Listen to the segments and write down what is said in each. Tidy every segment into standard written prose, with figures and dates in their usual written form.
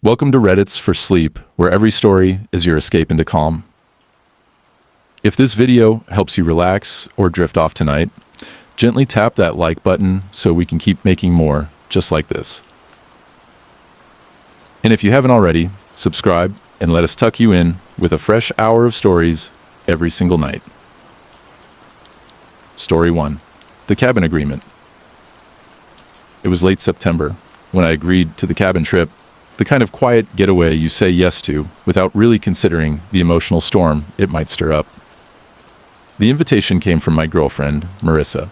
Welcome to Reddit's for Sleep, where every story is your escape into calm. If this video helps you relax or drift off tonight, gently tap that like button so we can keep making more just like this. And if you haven't already, subscribe and let us tuck you in with a fresh hour of stories every single night. Story 1. The Cabin Agreement. It was late September when I agreed to the cabin trip, the kind of quiet getaway you say yes to without really considering the emotional storm it might stir up. The invitation came from my girlfriend, Marissa.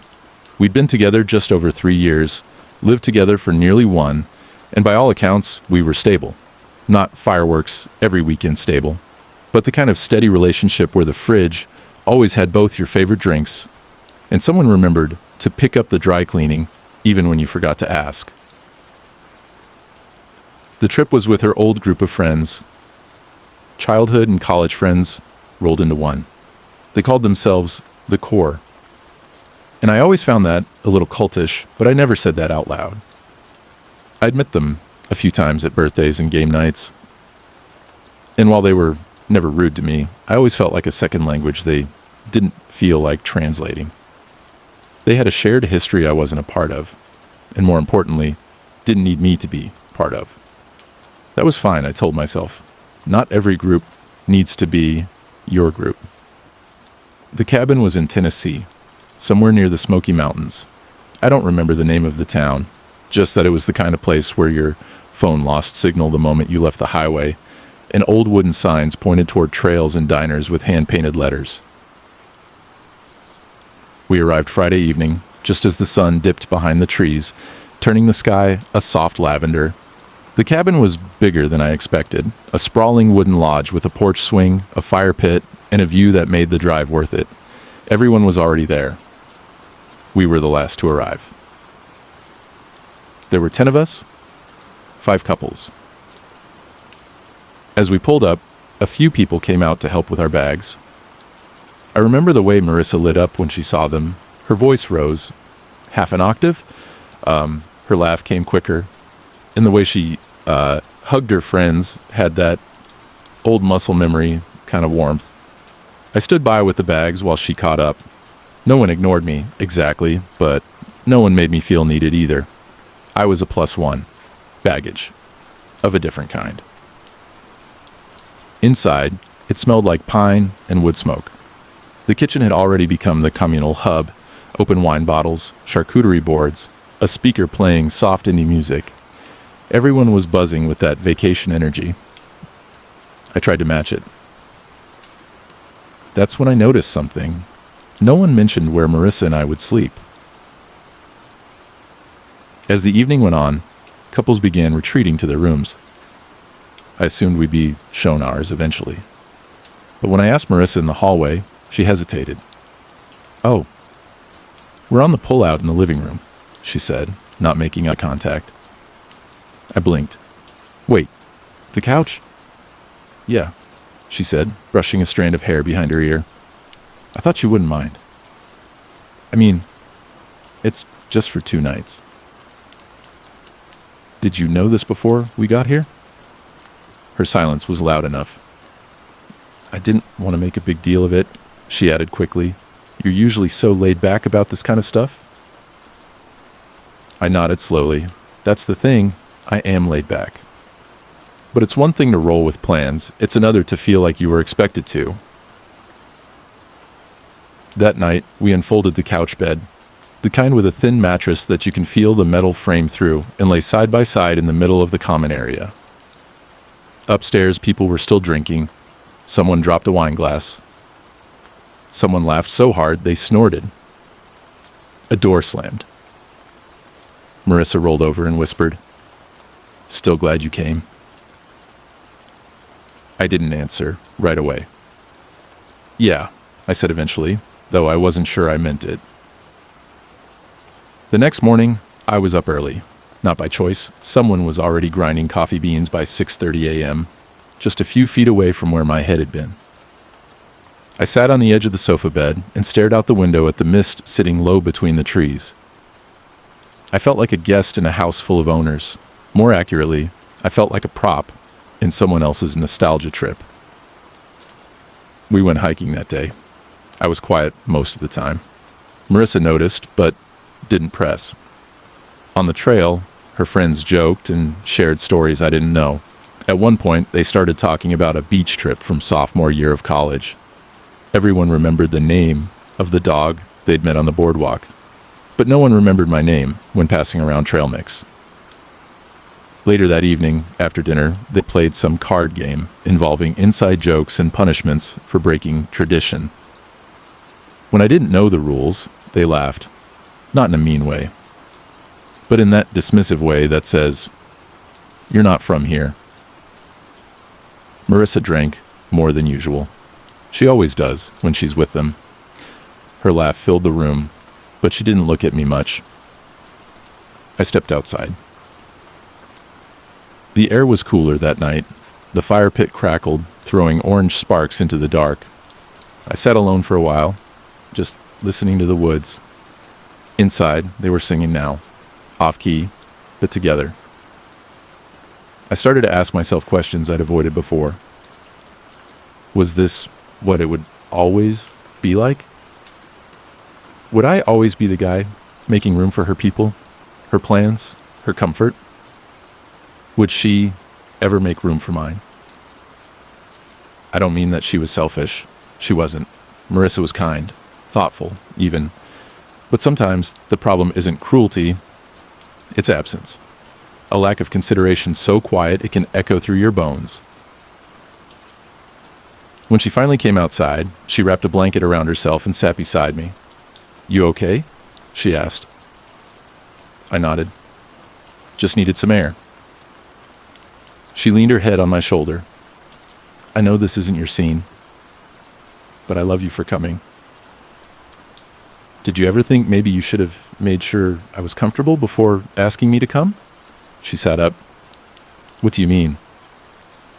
We'd been together just over 3 years, lived together for nearly one, and by all accounts, we were stable. Not fireworks, every weekend stable, but the kind of steady relationship where the fridge always had both your favorite drinks, and someone remembered to pick up the dry cleaning even when you forgot to ask. The trip was with her old group of friends. Childhood and college friends rolled into one. They called themselves the Core. And I always found that a little cultish, but I never said that out loud. I'd met them a few times at birthdays and game nights. And while they were never rude to me, I always felt like a second language they didn't feel like translating. They had a shared history I wasn't a part of, and more importantly, didn't need me to be part of. That was fine, I told myself. Not every group needs to be your group. The cabin was in Tennessee, somewhere near the Smoky Mountains. I don't remember the name of the town, just that it was the kind of place where your phone lost signal the moment you left the highway, and old wooden signs pointed toward trails and diners with hand-painted letters. We arrived Friday evening, just as the sun dipped behind the trees, turning the sky a soft lavender. The cabin was bigger than I expected, a sprawling wooden lodge with a porch swing, a fire pit, and a view that made the drive worth it. Everyone was already there. We were the last to arrive. There were 10 of us, 5 couples. As we pulled up, a few people came out to help with our bags. I remember the way Marissa lit up when she saw them. Her voice rose half an octave. Her laugh came quicker. And the way she hugged her friends had that old muscle memory kind of warmth. I stood by with the bags while she caught up. No one ignored me, exactly, but no one made me feel needed either. I was a +1. Baggage. Of a different kind. Inside, it smelled like pine and wood smoke. The kitchen had already become the communal hub. Open wine bottles, charcuterie boards, a speaker playing soft indie music. Everyone was buzzing with that vacation energy. I tried to match it. That's when I noticed something. No one mentioned where Marissa and I would sleep. As the evening went on, couples began retreating to their rooms. I assumed we'd be shown ours eventually. But when I asked Marissa in the hallway, she hesitated. "Oh, we're on the pull-out in the living room," she said, not making eye contact. I blinked. "Wait, the couch?" "Yeah," she said, brushing a strand of hair behind her ear. "I thought you wouldn't mind. I mean, it's just for 2 nights." "Did you know this before we got here?" Her silence was loud enough. "I didn't want to make a big deal of it," she added quickly. "You're usually so laid back about this kind of stuff." I nodded slowly. "That's the thing. I am laid back. But it's one thing to roll with plans, it's another to feel like you were expected to." That night, we unfolded the couch bed, the kind with a thin mattress that you can feel the metal frame through, and lay side by side in the middle of the common area. Upstairs, people were still drinking. Someone dropped a wine glass. Someone laughed so hard they snorted. A door slammed. Marissa rolled over and whispered, "Still glad you came." I didn't answer right away. "Yeah," I said eventually, though I wasn't sure I meant it. The next morning, I was up early. Not by choice. Someone was already grinding coffee beans by 6:30 a.m., just a few feet away from where my head had been. I sat on the edge of the sofa bed and stared out the window at the mist sitting low between the trees. I felt like a guest in a house full of owners. More accurately, I felt like a prop in someone else's nostalgia trip. We went hiking that day. I was quiet most of the time. Marissa noticed, but didn't press. On the trail, her friends joked and shared stories I didn't know. At one point, they started talking about a beach trip from sophomore year of college. Everyone remembered the name of the dog they'd met on the boardwalk, but no one remembered my name when passing around trail mix. Later that evening, after dinner, they played some card game involving inside jokes and punishments for breaking tradition. When I didn't know the rules, they laughed. Not in a mean way, but in that dismissive way that says, "You're not from here." Marissa drank more than usual. She always does when she's with them. Her laugh filled the room, but she didn't look at me much. I stepped outside. The air was cooler that night. The fire pit crackled, throwing orange sparks into the dark. I sat alone for a while, just listening to the woods. Inside, they were singing now, off-key, but together. I started to ask myself questions I'd avoided before. Was this what it would always be like? Would I always be the guy making room for her people, her plans, her comfort? Would she ever make room for mine? I don't mean that she was selfish. She wasn't. Marissa was kind, thoughtful, even. But sometimes the problem isn't cruelty, it's absence. A lack of consideration so quiet it can echo through your bones. When she finally came outside, she wrapped a blanket around herself and sat beside me. "You okay?" she asked. I nodded. "Just needed some air." She leaned her head on my shoulder. "I know this isn't your scene, but I love you for coming. Did you ever think maybe you should have made sure I was comfortable before asking me to come?" She sat up. "What do you mean?"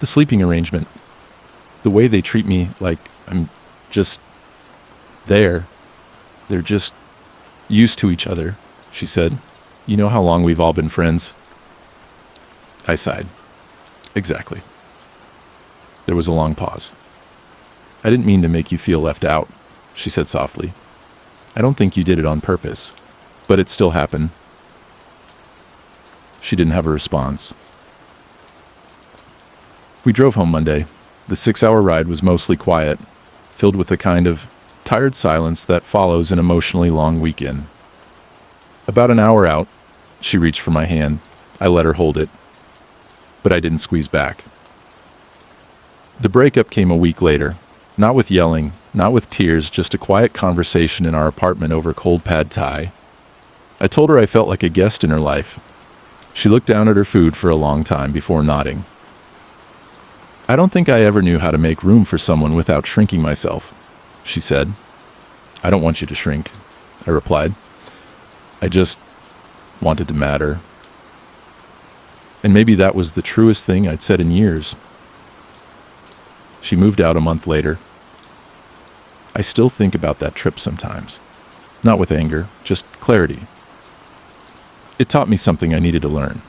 "The sleeping arrangement. The way they treat me like I'm just there. They're just used to each other," she said. "You know how long we've all been friends." I sighed. "Exactly." There was a long pause. "I didn't mean to make you feel left out," she said softly. "I don't think you did it on purpose, but it still happened." She didn't have a response. We drove home Monday. The 6-hour ride was mostly quiet, filled with the kind of tired silence that follows an emotionally long weekend. About an hour out, she reached for my hand. I let her hold it, but I didn't squeeze back. The breakup came a week later, not with yelling, not with tears, just a quiet conversation in our apartment over cold pad thai. I told her I felt like a guest in her life. She looked down at her food for a long time before nodding. "I don't think I ever knew how to make room for someone without shrinking myself," she said. "I don't want you to shrink," I replied. "I just wanted to matter." And maybe that was the truest thing I'd said in years. She moved out a month later. I still think about that trip sometimes. Not with anger, just clarity. It taught me something I needed to learn.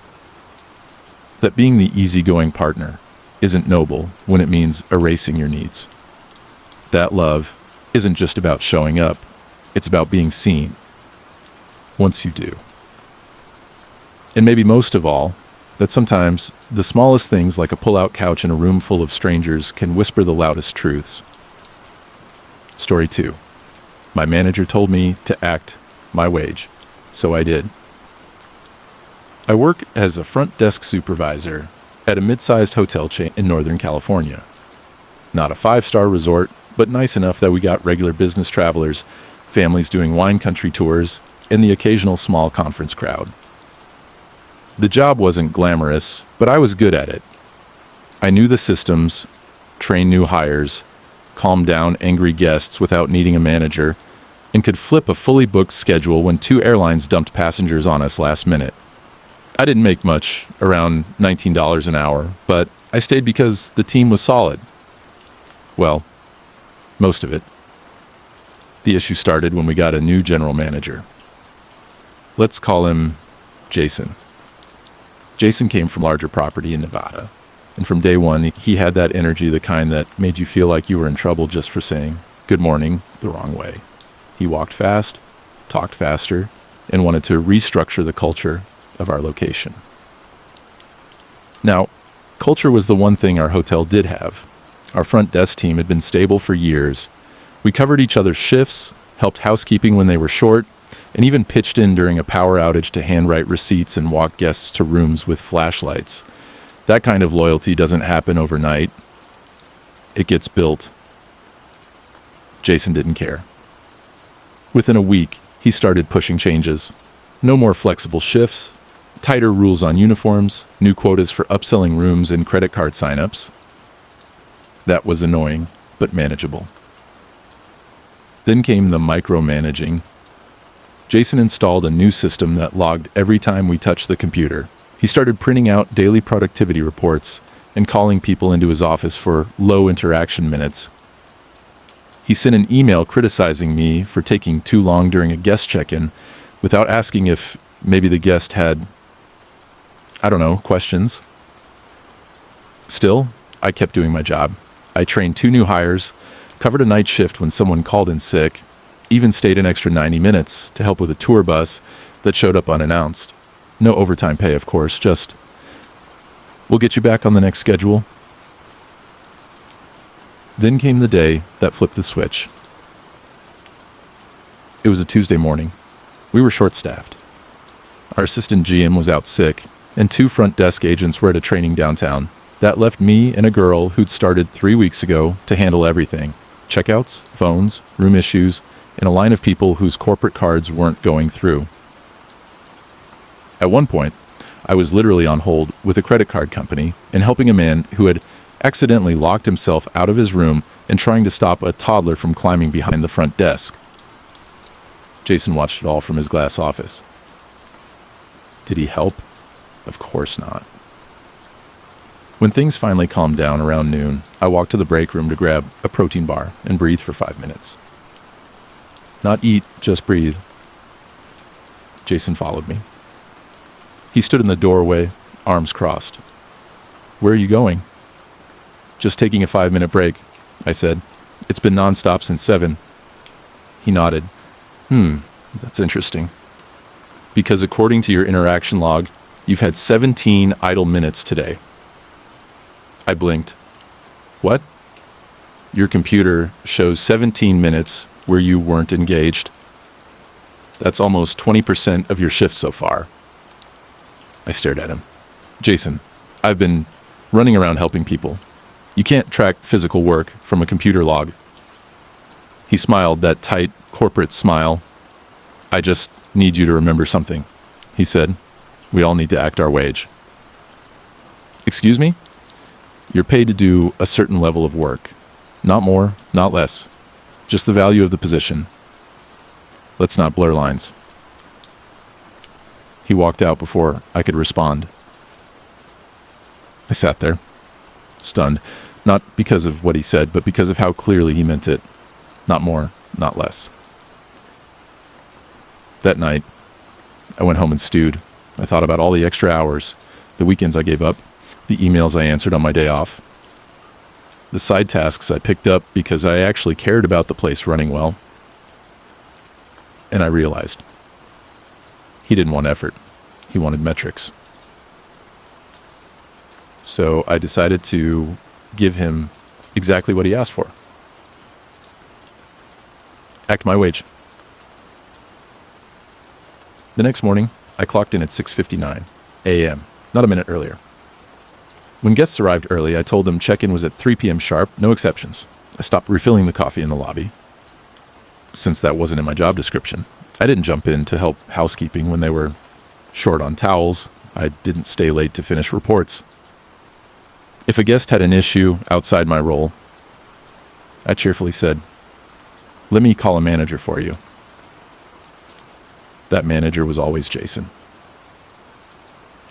That being the easygoing partner isn't noble when it means erasing your needs. That love isn't just about showing up, it's about being seen. Once you do. And maybe most of all, that sometimes the smallest things like a pull-out couch in a room full of strangers can whisper the loudest truths. Story 2. My manager told me to act my wage, so I did. I work as a front desk supervisor at a mid-sized hotel chain in Northern California. Not a 5-star resort, but nice enough that we got regular business travelers, families doing wine country tours, and the occasional small conference crowd. The job wasn't glamorous, but I was good at it. I knew the systems, trained new hires, calmed down angry guests without needing a manager, and could flip a fully booked schedule when 2 airlines dumped passengers on us last minute. I didn't make much, around $19 an hour, but I stayed because the team was solid. Well, most of it. The issue started when we got a new general manager. Let's call him Jason. Jason came from larger property in Nevada, and from day one, he had that energy, the kind that made you feel like you were in trouble just for saying good morning the wrong way. He walked fast, talked faster, and wanted to restructure the culture of our location. Now, culture was the one thing our hotel did have. Our front desk team had been stable for years. We covered each other's shifts, helped housekeeping when they were short, and even pitched in during a power outage to handwrite receipts and walk guests to rooms with flashlights. That kind of loyalty doesn't happen overnight. It gets built. Jason didn't care. Within a week, he started pushing changes. No more flexible shifts, tighter rules on uniforms, new quotas for upselling rooms and credit card signups. That was annoying, but manageable. Then came the micromanaging. Jason installed a new system that logged every time we touched the computer. He started printing out daily productivity reports and calling people into his office for low interaction minutes. He sent an email criticizing me for taking too long during a guest check-in without asking if maybe the guest had, questions. Still, I kept doing my job. I trained 2 new hires, covered a night shift when someone called in sick, even stayed an extra 90 minutes to help with a tour bus that showed up unannounced. No overtime pay, of course, just, we'll get you back on the next schedule. Then came the day that flipped the switch. It was a Tuesday morning. We were short-staffed. Our assistant GM was out sick, and 2 front desk agents were at a training downtown. That left me and a girl who'd started 3 weeks ago to handle everything. Checkouts, phones, room issues, and a line of people whose corporate cards weren't going through. At one point, I was literally on hold with a credit card company and helping a man who had accidentally locked himself out of his room and trying to stop a toddler from climbing behind the front desk. Jason watched it all from his glass office. Did he help? Of course not. When things finally calmed down around noon, I walked to the break room to grab a protein bar and breathe for 5 minutes. Not eat, just breathe. Jason followed me. He stood in the doorway, arms crossed. Where are you going? Just taking a 5-minute break, I said. It's been nonstop since 7. He nodded. That's interesting. Because according to your interaction log, you've had 17 idle minutes today. I blinked. What? Your computer shows 17 minutes where you weren't engaged. That's almost 20% of your shift so far. I stared at him. Jason, I've been running around helping people. You can't track physical work from a computer log. He smiled, that tight corporate smile. I just need you to remember something, he said. We all need to act our wage. Excuse me? You're paid to do a certain level of work. Not more, not less. Just the value of the position. Let's not blur lines. He walked out before I could respond. I sat there, stunned, not because of what he said, but because of how clearly he meant it. Not more, not less. That night, I went home and stewed. I thought about all the extra hours, the weekends I gave up, the emails I answered on my day off, the side tasks I picked up because I actually cared about the place running well. And I realized he didn't want effort. He wanted metrics. So I decided to give him exactly what he asked for. Act my wage. The next morning, I clocked in at 6:59 a.m., not a minute earlier. When guests arrived early, I told them check-in was at 3 p.m. sharp, no exceptions. I stopped refilling the coffee in the lobby. Since that wasn't in my job description, I didn't jump in to help housekeeping when they were short on towels. I didn't stay late to finish reports. If a guest had an issue outside my role, I cheerfully said, "Let me call a manager for you." That manager was always Jason.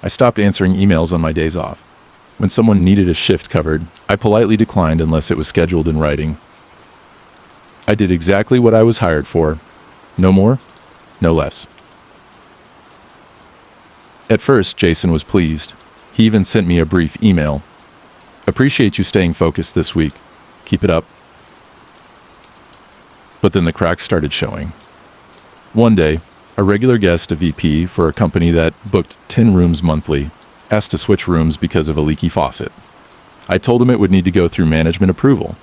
I stopped answering emails on my days off. When someone needed a shift covered, I politely declined unless it was scheduled in writing. I did exactly what I was hired for. No more, no less. At first, Jason was pleased. He even sent me a brief email. "Appreciate you staying focused this week. Keep it up." But then the cracks started showing. One day, a regular guest, a VP for a company that booked 10 rooms monthly, asked to switch rooms because of a leaky faucet. I told him it would need to go through management approval.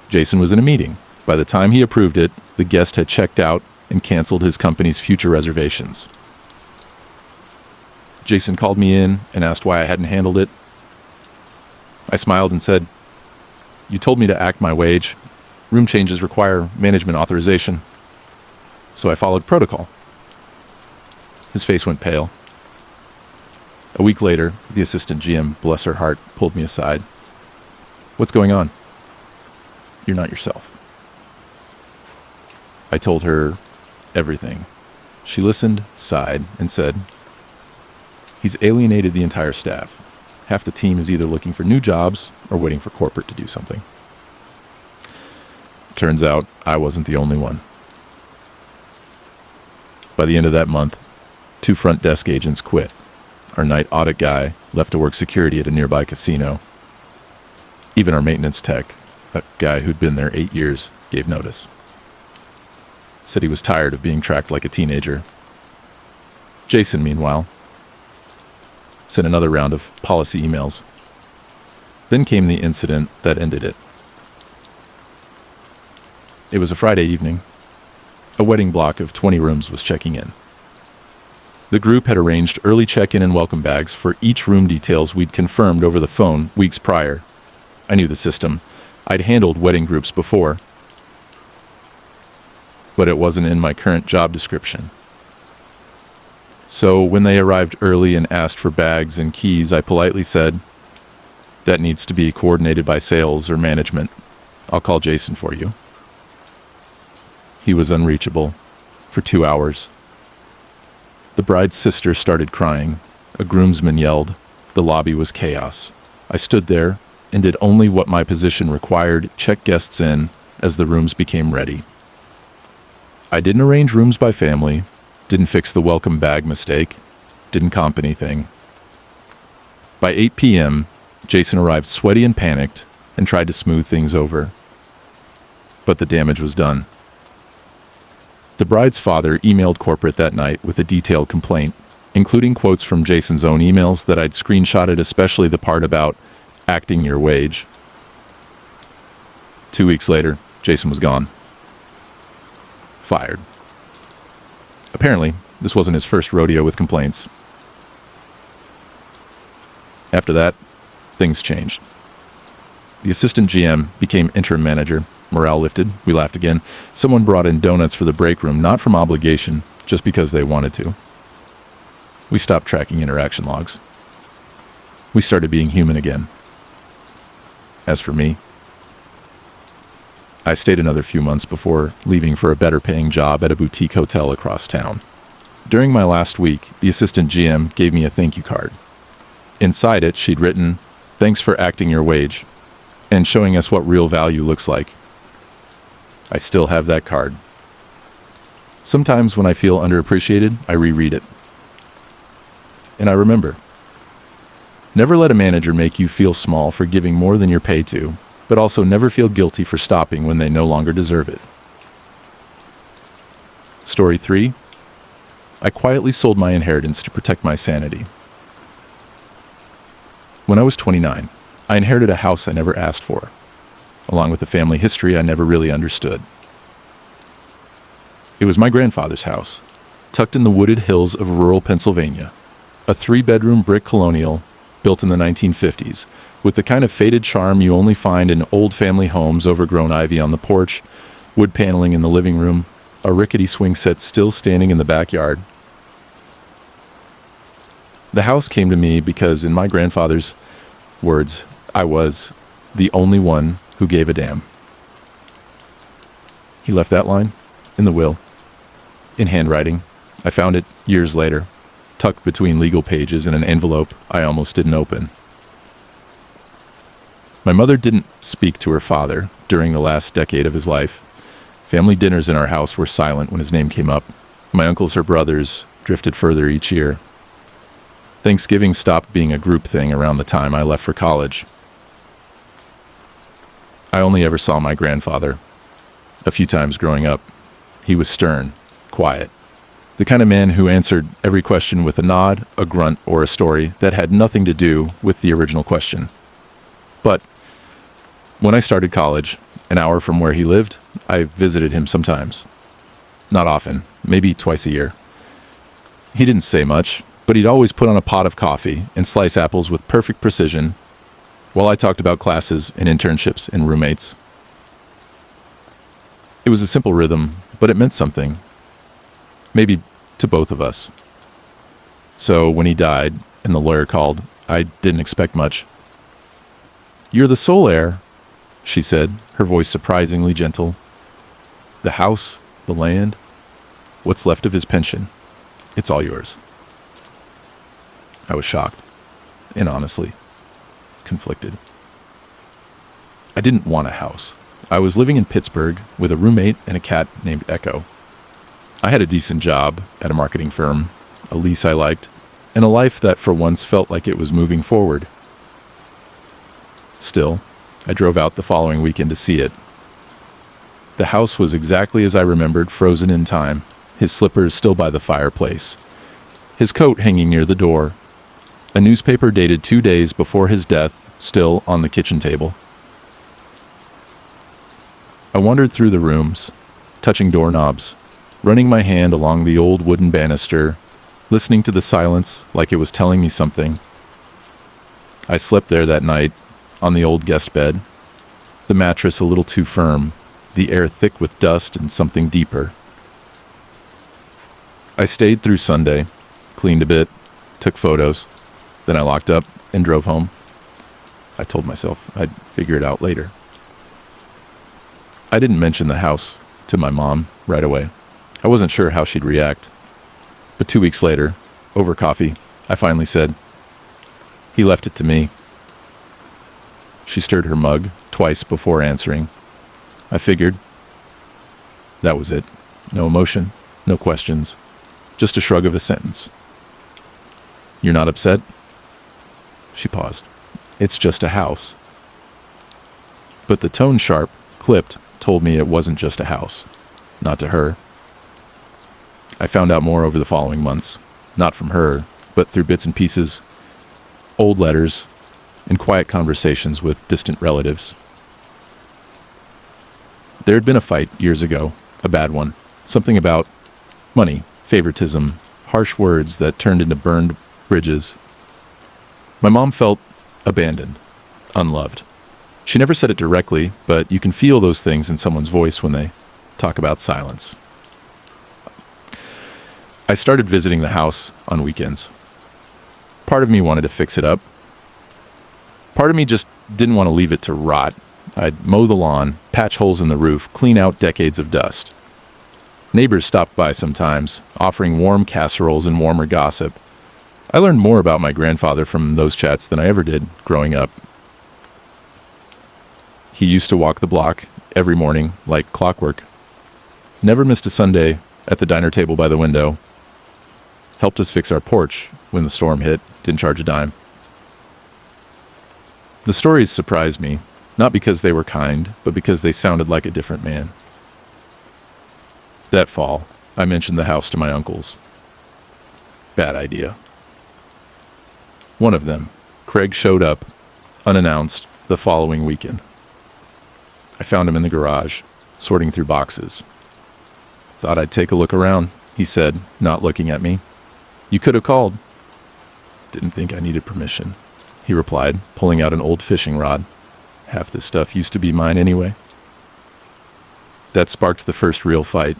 Jason was in a meeting. By the time he approved it, the guest had checked out and canceled his company's future reservations. Jason called me in and asked why I hadn't handled it. I smiled and said, "You told me to act my wage. Room changes require management authorization." So I followed protocol. His face went pale. A week later, the assistant GM, bless her heart, pulled me aside. "What's going on?" "You're not yourself." I told her everything. She listened, sighed, and said, "He's alienated the entire staff. Half the team is either looking for new jobs or waiting for corporate to do something." Turns out I wasn't the only one. By the end of that month, 2 front desk agents quit. Our night audit guy left to work security at a nearby casino. Even our maintenance tech, a guy who'd been there 8 years, gave notice. Said he was tired of being tracked like a teenager. Jason, meanwhile, sent another round of policy emails. Then came the incident that ended it. It was a Friday evening. A wedding block of 20 rooms was checking in. The group had arranged early check-in and welcome bags for each room details we'd confirmed over the phone weeks prior. I knew the system. I'd handled wedding groups before. But it wasn't in my current job description. So when they arrived early and asked for bags and keys, I politely said, "That needs to be coordinated by sales or management. I'll call Jason for you." He was unreachable for 2 hours. The bride's sister started crying. A groomsman yelled. The lobby was chaos. I stood there and did only what my position required, check guests in as the rooms became ready. I didn't arrange rooms by family, didn't fix the welcome bag mistake, didn't comp anything. By 8 p.m., Jason arrived sweaty and panicked and tried to smooth things over. But the damage was done. The bride's father emailed corporate that night with a detailed complaint, including quotes from Jason's own emails that I'd screenshotted, especially the part about acting your wage. 2 weeks later, Jason was gone. Fired. Apparently, this wasn't his first rodeo with complaints. After that, things changed. The assistant GM became interim manager. Morale lifted. We laughed again. Someone brought in donuts for the break room, not from obligation, just because they wanted to. We stopped tracking interaction logs. We started being human again. As for me, I stayed another few months before leaving for a better-paying job at a boutique hotel across town. During my last week, the assistant GM gave me a thank you card. Inside it, she'd written, "Thanks for acting your wage," and showing us what real value looks like. I still have that card. Sometimes when I feel underappreciated, I reread it. And I remember. Never let a manager make you feel small for giving more than you're paid to, but also never feel guilty for stopping when they no longer deserve it. Story 3. I quietly sold my inheritance to protect my sanity. When I was 29, I inherited a house I never asked for, along with a family history I never really understood. It was my grandfather's house, tucked in the wooded hills of rural Pennsylvania, a 3-bedroom brick colonial built in the 1950s, with the kind of faded charm you only find in old family homes, overgrown ivy on the porch, wood paneling in the living room, a rickety swing set still standing in the backyard. The house came to me because, in my grandfather's words, I was the only one who gave a damn. He left that line in the will, in handwriting. I found it years later, tucked between legal pages in an envelope I almost didn't open. My mother didn't speak to her father during the last decade of his life. Family dinners in our house were silent when his name came up. My uncles or brothers drifted further each year. Thanksgiving stopped being a group thing around the time I left for college. I only ever saw my grandfather a few times growing up. He was stern, quiet, the kind of man who answered every question with a nod, a grunt, or a story that had nothing to do with the original question. But when I started college, an hour from where he lived, I visited him sometimes. Not often, maybe twice a year. He didn't say much, but he'd always put on a pot of coffee and slice apples with perfect precision while I talked about classes and internships and roommates. It was a simple rhythm, but it meant something. Maybe to both of us. So when he died and the lawyer called, I didn't expect much. "You're the sole heir," she said, her voice surprisingly gentle. "The house, the land, what's left of his pension, it's all yours." I was shocked, and honestly, conflicted. I didn't want a house. I was living in Pittsburgh with a roommate and a cat named Echo. I had a decent job at a marketing firm, a lease I liked, and a life that for once felt like it was moving forward. Still, I drove out the following weekend to see it. The house was exactly as I remembered, frozen in time, his slippers still by the fireplace, his coat hanging near the door, a newspaper dated 2 days before his death still on the kitchen table. I wandered through the rooms, touching doorknobs, running my hand along the old wooden banister, listening to the silence like it was telling me something. I slept there that night, on the old guest bed, the mattress a little too firm, the air thick with dust and something deeper. I stayed through Sunday, cleaned a bit, took photos, then I locked up and drove home. I told myself I'd figure it out later. I didn't mention the house to my mom right away. I wasn't sure how she'd react. But 2 weeks later, over coffee, I finally said, "He left it to me." She stirred her mug twice before answering. I figured. That was it. No emotion, no questions, just a shrug of a sentence. "You're not upset?" She paused. "It's just a house." But the tone sharp, clipped, told me it wasn't just a house. Not to her. I found out more over the following months, not from her, but through bits and pieces, old letters, and quiet conversations with distant relatives. There had been a fight years ago, a bad one, something about money, favoritism, harsh words that turned into burned bridges. My mom felt abandoned, unloved. She never said it directly, but you can feel those things in someone's voice when they talk about silence. I started visiting the house on weekends. Part of me wanted to fix it up. Part of me just didn't want to leave it to rot. I'd mow the lawn, patch holes in the roof, clean out decades of dust. Neighbors stopped by sometimes, offering warm casseroles and warmer gossip. I learned more about my grandfather from those chats than I ever did growing up. He used to walk the block every morning like clockwork. Never missed a Sunday at the diner table by the window. Helped us fix our porch when the storm hit, didn't charge a dime. The stories surprised me, not because they were kind, but because they sounded like a different man. That fall, I mentioned the house to my uncles. Bad idea. One of them, Craig, showed up, unannounced, the following weekend. I found him in the garage, sorting through boxes. "Thought I'd take a look around," he said, not looking at me. "You could have called." "Didn't think I needed permission," he replied, pulling out an old fishing rod. "Half this stuff used to be mine anyway." That sparked the first real fight.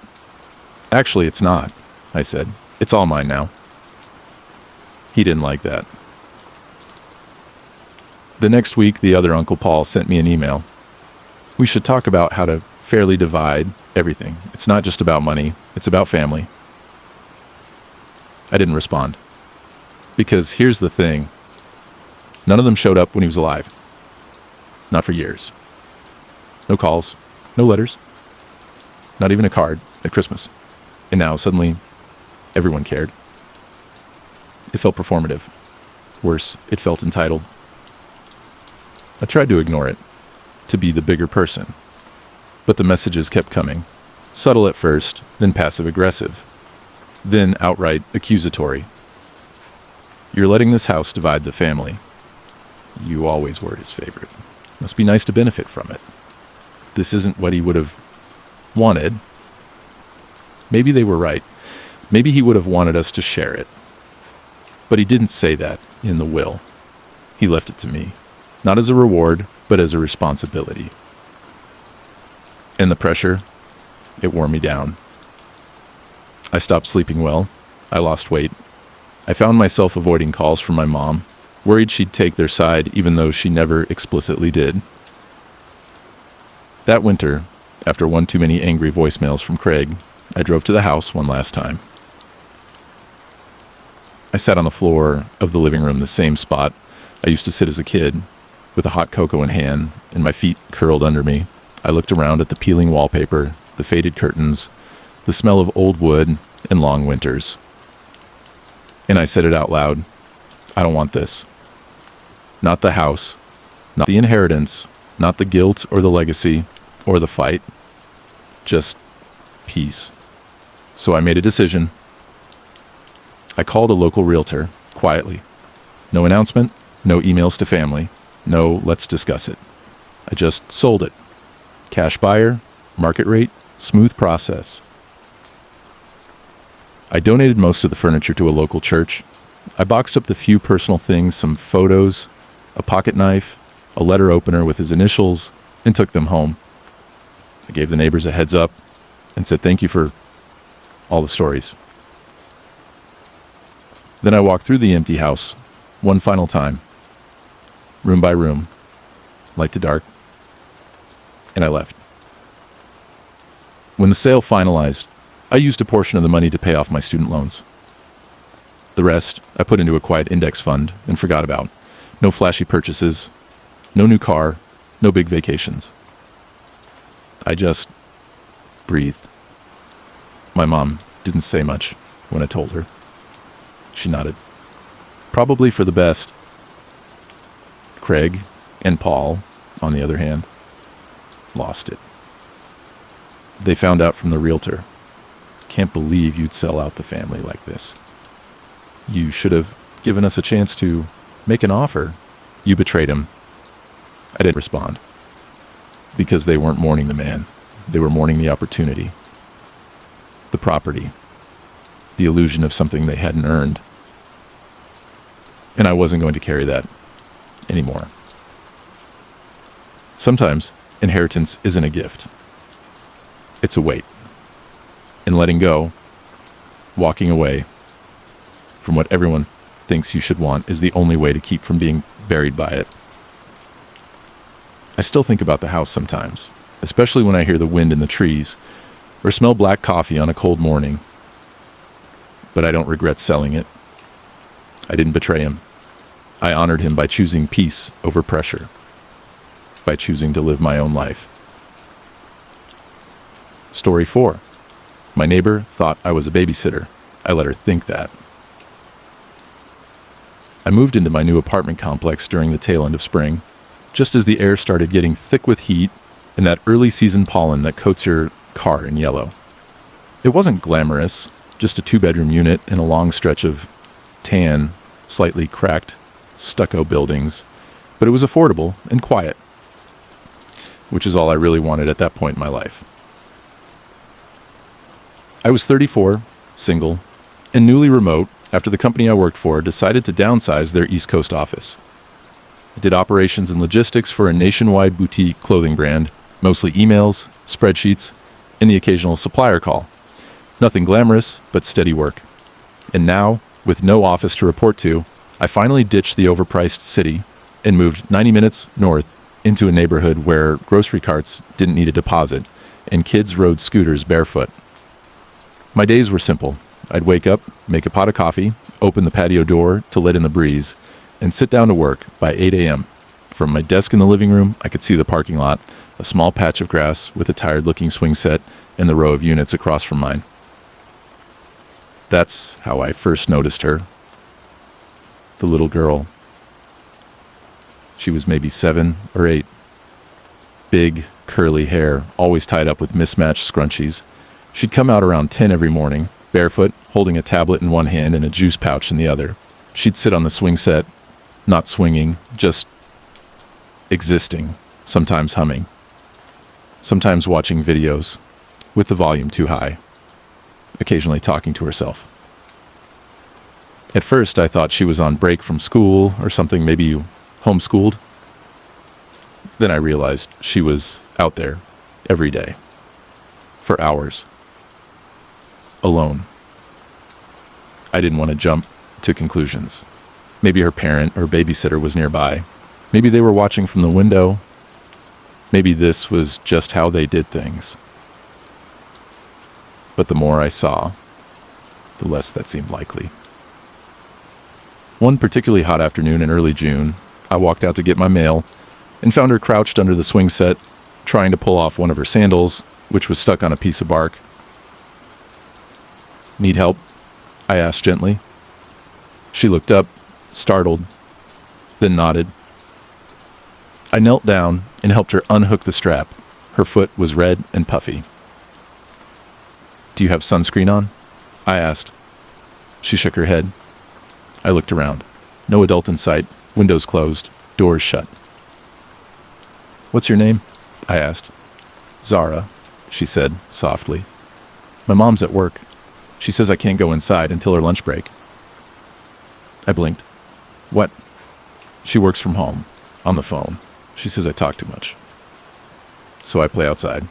"Actually, it's not," I said. "It's all mine now." He didn't like that. The next week, the other Uncle Paul sent me an email. "We should talk about how to fairly divide everything. It's not just about money, it's about family." I didn't respond. Because here's the thing. None of them showed up when he was alive. Not for years. No calls, no letters, not even a card at Christmas. And now, suddenly, everyone cared. It felt performative, Worse, it felt entitled. I tried to ignore it, to be the bigger person. But the messages kept coming. Subtle at first, then passive-aggressive. Then outright accusatory. You're letting this house divide the family. You always were his favorite. Must be nice to benefit from it. This isn't what he would have wanted. Maybe they were right. Maybe he would have wanted us to share it. But he didn't say that in the will. He left it to me. Not as a reward, but as a responsibility. And the pressure, it wore me down. I stopped sleeping well. I lost weight. I found myself avoiding calls from my mom, worried she'd take their side even though she never explicitly did. That winter, after one too many angry voicemails from Craig, I drove to the house one last time. I sat on the floor of the living room, the same spot I used to sit as a kid, with a hot cocoa in hand and my feet curled under me. I looked around at the peeling wallpaper, the faded curtains, the smell of old wood and long winters. And I said it out loud. I don't want this. Not the house, not the inheritance, not the guilt or the legacy or the fight. Just peace. So I made a decision. I called a local realtor, quietly. No announcement, no emails to family, no let's discuss it. I just sold it. Cash buyer, market rate, smooth process. I donated most of the furniture to a local church. I boxed up the few personal things, some photos, a pocket knife, a letter opener with his initials, and took them home. I gave the neighbors a heads up and said thank you for all the stories. Then I walked through the empty house, one final time, room by room, light to dark, and I left. When the sale finalized, I used a portion of the money to pay off my student loans. The rest I put into a quiet index fund and forgot about. No flashy purchases, no new car, no big vacations. I just breathed. My mom didn't say much when I told her. She nodded. Probably for the best. Craig and Paul, on the other hand, lost it. They found out from the realtor. Can't believe you'd sell out the family like this. You should have given us a chance to make an offer. You betrayed him. I didn't respond. Because they weren't mourning the man. They were mourning the opportunity. The property. The illusion of something they hadn't earned. And I wasn't going to carry that anymore. Sometimes inheritance isn't a gift. It's a weight. And letting go, walking away from what everyone thinks you should want is the only way to keep from being buried by it. I still think about the house sometimes, especially when I hear the wind in the trees or smell black coffee on a cold morning. But I don't regret selling it. I didn't betray him. I honored him by choosing peace over pressure, by choosing to live my own life. Story 4. My neighbor thought I was a babysitter. I let her think that. I moved into my new apartment complex during the tail end of spring, just as the air started getting thick with heat and that early season pollen that coats your car in yellow. It wasn't glamorous, just a 2-bedroom unit in a long stretch of tan, slightly cracked stucco buildings, but it was affordable and quiet, which is all I really wanted at that point in my life. I was 34, single, and newly remote after the company I worked for decided to downsize their East Coast office. I did operations and logistics for a nationwide boutique clothing brand, mostly emails, spreadsheets, and the occasional supplier call. Nothing glamorous, but steady work. And now, with no office to report to, I finally ditched the overpriced city and moved 90 minutes north into a neighborhood where grocery carts didn't need a deposit and kids rode scooters barefoot. My days were simple. I'd wake up, make a pot of coffee, open the patio door to let in the breeze, and sit down to work by 8 a.m. From my desk in the living room, I could see the parking lot, a small patch of grass with a tired-looking swing set, and the row of units across from mine. That's how I first noticed her. the little girl. She was maybe 7 or 8. Big, curly hair, always tied up with mismatched scrunchies. She'd come out around 10 every morning, barefoot, holding a tablet in one hand and a juice pouch in the other. She'd sit on the swing set, not swinging, just existing, sometimes humming, sometimes watching videos with the volume too high, occasionally talking to herself. At first, I thought she was on break from school or something, maybe homeschooled. Then I realized she was out there every day, for hours, alone. I didn't want to jump to conclusions. Maybe her parent or babysitter was nearby. Maybe they were watching from the window. Maybe this was just how they did things. But the more I saw, the less that seemed likely. One particularly hot afternoon in early June, I walked out to get my mail and found her crouched under the swing set, trying to pull off one of her sandals, which was stuck on a piece of bark. "Need help?" I asked gently. She looked up, startled, then nodded. I knelt down and helped her unhook the strap. Her foot was red and puffy. "Do you have sunscreen on?" I asked. She shook her head. I looked around. No adult in sight, windows closed, doors shut. "What's your name?" I asked. "Zara," she said softly. "My mom's at work. She says I can't go inside until her lunch break." I blinked. "What?" "She works from home, on the phone. She says I talk too much. So I play outside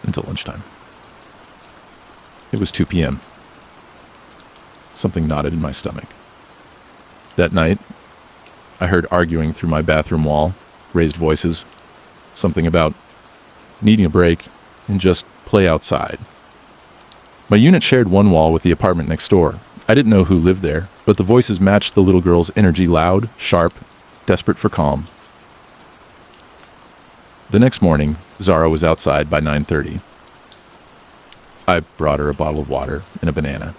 until lunchtime." It was 2 p.m. Something knotted in my stomach. That night, I heard arguing through my bathroom wall, raised voices, something about needing a break and just play outside. My unit shared one wall with the apartment next door. I didn't know who lived there, but the voices matched the little girl's energy, loud, sharp, desperate for calm. The next morning, Zara was outside by 9:30. I brought her a bottle of water and a banana.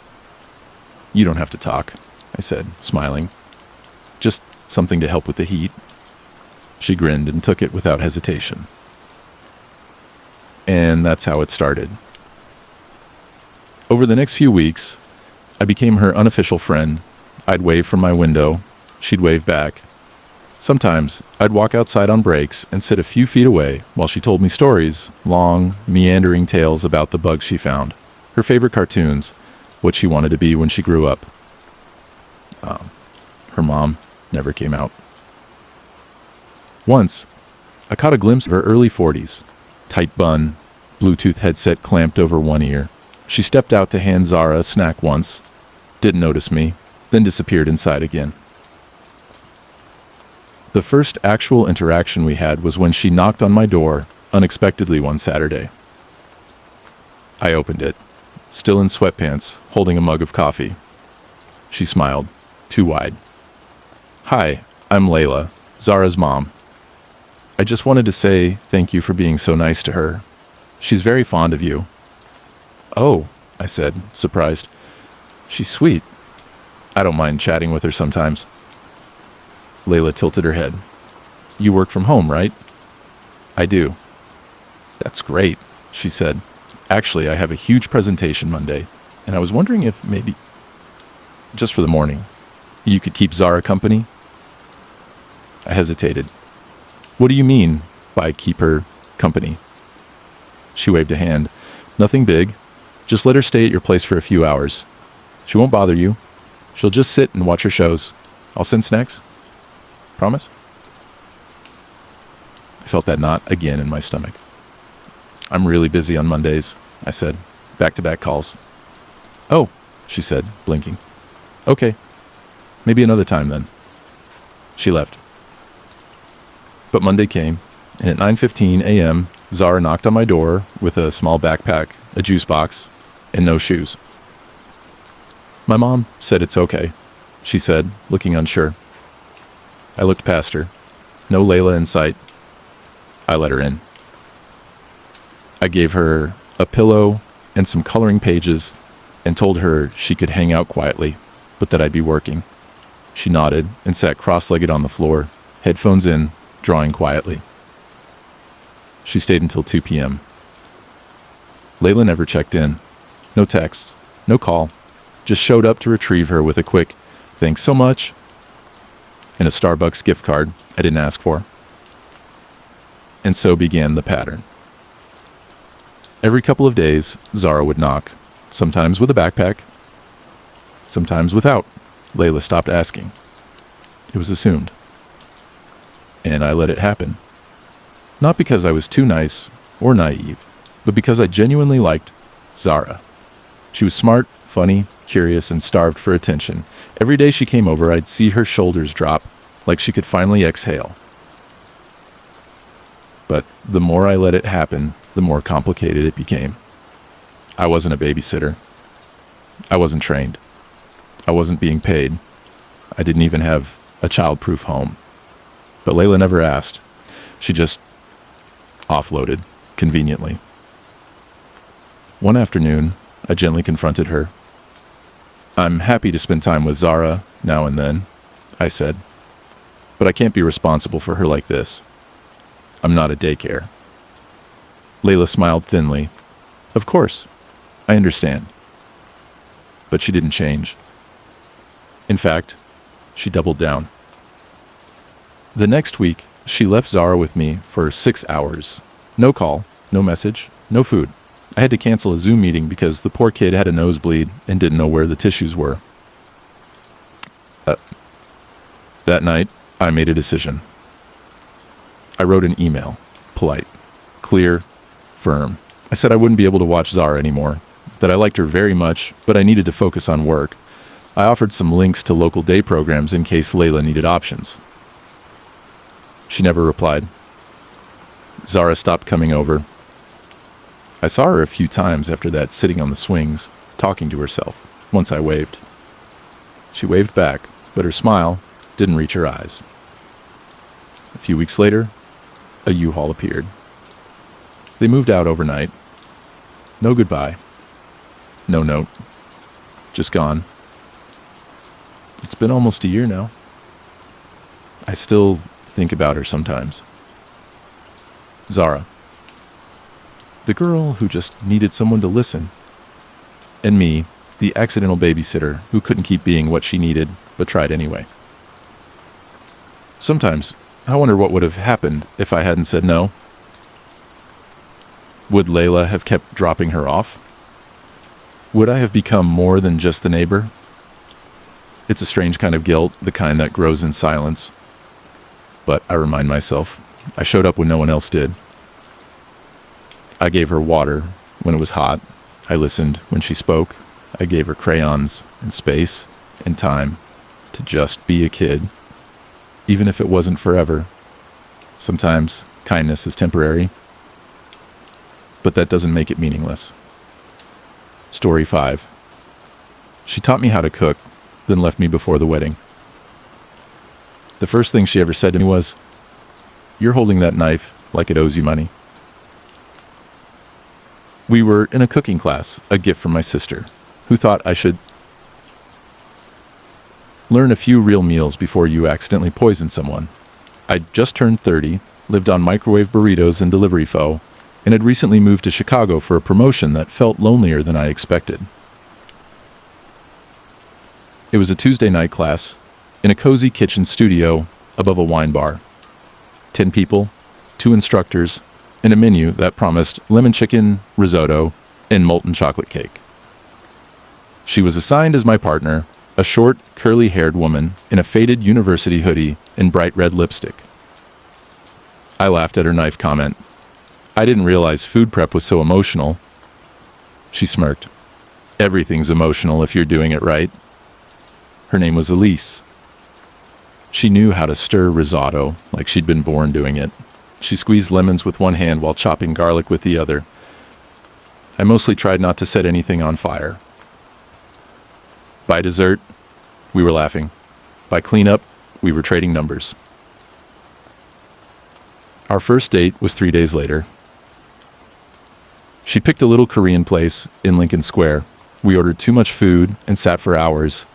"You don't have to talk," I said, smiling. "Just something to help with the heat." She grinned and took it without hesitation. And that's how it started. Over the next few weeks, I became her unofficial friend. I'd wave from my window. She'd wave back. Sometimes I'd walk outside on breaks and sit a few feet away while she told me stories, long, meandering tales about the bugs she found, her favorite cartoons, what she wanted to be when she grew up. Her mom never came out. Once, I caught a glimpse of her early 40s, tight bun, Bluetooth headset clamped over one ear. She stepped out to hand Zara a snack once, didn't notice me, then disappeared inside again. The first actual interaction we had was when she knocked on my door unexpectedly one Saturday. I opened it, still in sweatpants, holding a mug of coffee. She smiled, too wide. "Hi, I'm Layla, Zara's mom. I just wanted to say thank you for being so nice to her. She's very fond of you." "Oh," I said, surprised. "She's sweet. I don't mind chatting with her sometimes." Layla tilted her head. "You work from home, right?" "I do." "That's great," she said. "Actually, I have a huge presentation Monday, and I was wondering if maybe, just for the morning, you could keep Zara company?" I hesitated. "What do you mean by keep her company?" She waved a hand. "Nothing big. Just let her stay at your place for a few hours. She won't bother you. She'll just sit and watch her shows. I'll send snacks. Promise?" I felt that knot again in my stomach. "I'm really busy on Mondays," I said. "Back-to-back calls." "Oh," she said, blinking. "Okay. Maybe another time then." She left. But Monday came, and at 9:15 a.m., Zara knocked on my door with a small backpack, a juice box, and no shoes. "My mom said it's okay," she said, looking unsure. I looked past her. No Layla in sight. I let her in. I gave her a pillow and some coloring pages and told her she could hang out quietly, but that I'd be working. She nodded and sat cross-legged on the floor, headphones in, drawing quietly. She stayed until 2 p.m. Layla never checked in. No text, no call. Just showed up to retrieve her with a quick, "Thanks so much," and a Starbucks gift card I didn't ask for. And so began the pattern. Every couple of days, Zara would knock, sometimes with a backpack, sometimes without. Layla stopped asking. It was assumed. And I let it happen. Not because I was too nice or naive, but because I genuinely liked Zara. She was smart, funny, curious, and starved for attention. Every day she came over, I'd see her shoulders drop, like she could finally exhale. But the more I let it happen, the more complicated it became. I wasn't a babysitter. I wasn't trained. I wasn't being paid. I didn't even have a child-proof home. But Layla never asked. She just offloaded, conveniently. One afternoon, I gently confronted her. "I'm happy to spend time with Zara now and then," I said, "but I can't be responsible for her like this. I'm not a daycare." Layla smiled thinly. "Of course, I understand." But she didn't change. In fact, she doubled down. The next week, she left Zara with me for 6 hours. No call, no message, no food. I had to cancel a Zoom meeting because the poor kid had a nosebleed and didn't know where the tissues were. That night, I made a decision. I wrote an email, polite, clear, firm. I said I wouldn't be able to watch Zara anymore, that I liked her very much, but I needed to focus on work. I offered some links to local day programs in case Layla needed options. She never replied. Zara stopped coming over. I saw her a few times after that, sitting on the swings, talking to herself, once I waved. She waved back, but her smile didn't reach her eyes. A few weeks later, a U-Haul appeared. They moved out overnight. No goodbye. No note. Just gone. It's been almost a year now. I still think about her sometimes. Zara. The girl who just needed someone to listen. And me, the accidental babysitter who couldn't keep being what she needed, but tried anyway. Sometimes, I wonder what would have happened if I hadn't said no. Would Layla have kept dropping her off? Would I have become more than just the neighbor? It's a strange kind of guilt, the kind that grows in silence. But I remind myself, I showed up when no one else did. I gave her water when it was hot. I listened when she spoke. I gave her crayons and space and time to just be a kid, even if it wasn't forever. Sometimes kindness is temporary, but that doesn't make it meaningless. Story 5. She taught me how to cook, then left me before the wedding. The first thing she ever said to me was, "You're holding that knife like it owes you money." We were in a cooking class, a gift from my sister, who thought I should learn a few real meals before you accidentally poison someone. I'd just turned 30, lived on microwave burritos and delivery pho, and had recently moved to Chicago for a promotion that felt lonelier than I expected. It was a Tuesday night class, in a cozy kitchen studio above a wine bar. 10 people, 2 instructors, and a menu that promised lemon chicken, risotto, and molten chocolate cake. She was assigned as my partner, a short, curly-haired woman in a faded university hoodie and bright red lipstick. I laughed at her knife comment. I didn't realize food prep was so emotional. She smirked. Everything's emotional if you're doing it right. Her name was Elise. She knew how to stir risotto like she'd been born doing it. She squeezed lemons with one hand while chopping garlic with the other. I mostly tried not to set anything on fire. By dessert, we were laughing. By cleanup, we were trading numbers. Our first date was 3 days later. She picked a little Korean place in Lincoln Square. We ordered too much food and sat for hours,